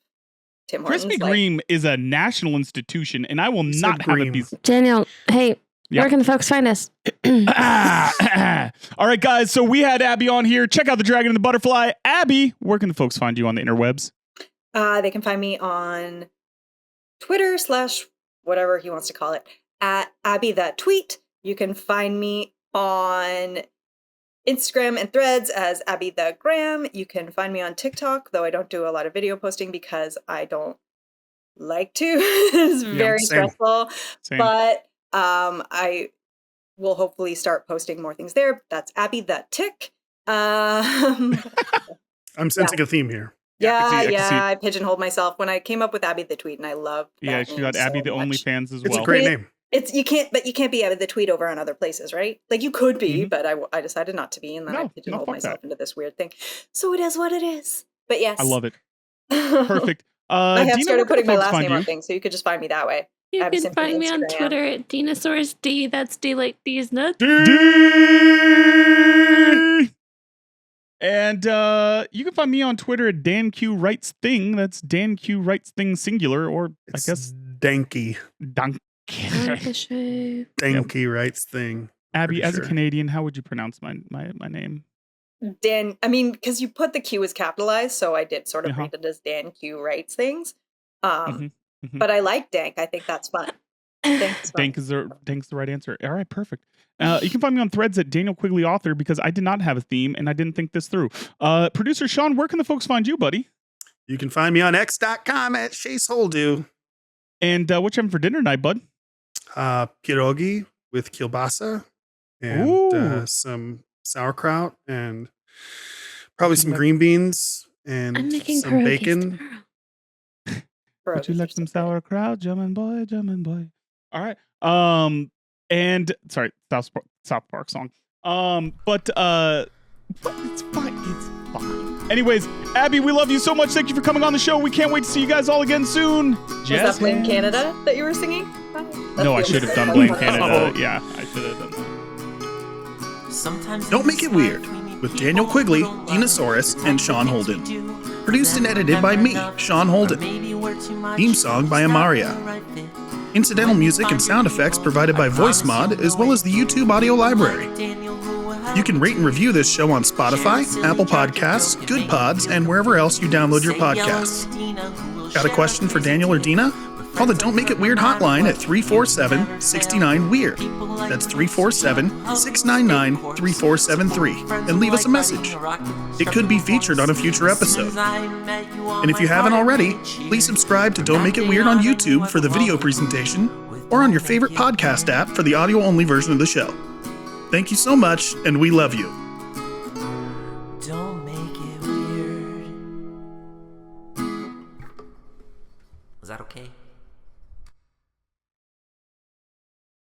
Tim Hortons. Krispy Kreme is a national institution, and I will not have it be. Daniel, hey. Yep. Where can the folks find us? All right, guys. So we had Abby on here. Check out the Dragon and the Butterfly. Abby, where can the folks find you on the interwebs? They can find me on Twitter / whatever he wants to call it, at Abby the Tweet. You can find me on Instagram and Threads as Abby the Gram. You can find me on TikTok, though I don't do a lot of video posting because I don't like to. It's very stressful. Same. But I will hopefully start posting more things there. That's Abby the Tick. I'm sensing a theme here. I pigeonholed myself when I came up with Abby the Tweet, and I love. Yeah, she got Abby the OnlyFans as well. It's a great name. You can't be Abby the Tweet over on other places, right? Like you could be, but I decided not to be, and then I pigeonholed myself into this weird thing. So it is what it is. But yes, I love it. Perfect. I have Dina, started putting my last name you? on things, so you could just find me that way. You can find me on Twitter at Dinosaurs D. That's D like D's nuts. D! And you can find me on Twitter at Dan Q Writes Thing. That's Dan Q Writes Thing singular, or It's I guess Danky. Danky Writes Thing. Abby, as a Canadian, how would you pronounce my name? Dan. I mean, because you put the Q as capitalized, so I did sort of read it as Dan Q Writes Things. But I like Dank. I think that's fun. Dank's the right answer. All right, perfect. You can find me on Threads at Daniel Quigley Author because I did not have a theme and I didn't think this through. Producer Sean, where can the folks find you, buddy? You can find me on x.com at Chase Holdu. And what you having for dinner tonight, bud? Pierogi with kielbasa and some sauerkraut and probably some green beans and some bacon. Tomorrow. Would you like some sauerkraut, German boy? All right. And sorry, South Park song. But it's fine. Anyways, Abby, we love you so much. Thank you for coming on the show. We can't wait to see you guys all again soon. Was that Blame Canada that you were singing? No, I should have done Blame Canada. Yeah, I should have done that. Don't Make It Weird with Daniel Quigley, Dinosaurus, and Sean Holden. Produced and edited by me, Sean Holden. Theme song by Amaria. Incidental music and sound effects provided by VoiceMod, as well as the YouTube audio library. You can rate and review this show on Spotify, Apple Podcasts, Good Pods, and wherever else you download your podcasts. Got a question for Daniel or Dina? Call the Don't Make It Weird hotline at 347-69-WEIRD. That's 347-699-3473, and leave us a message. It could be featured on a future episode. And if you haven't already, please subscribe to Don't Make It Weird on YouTube for the video presentation, or on your favorite podcast app for the audio-only version of the show. Thank you so much, and we love you. Don't make it weird. Was that okay?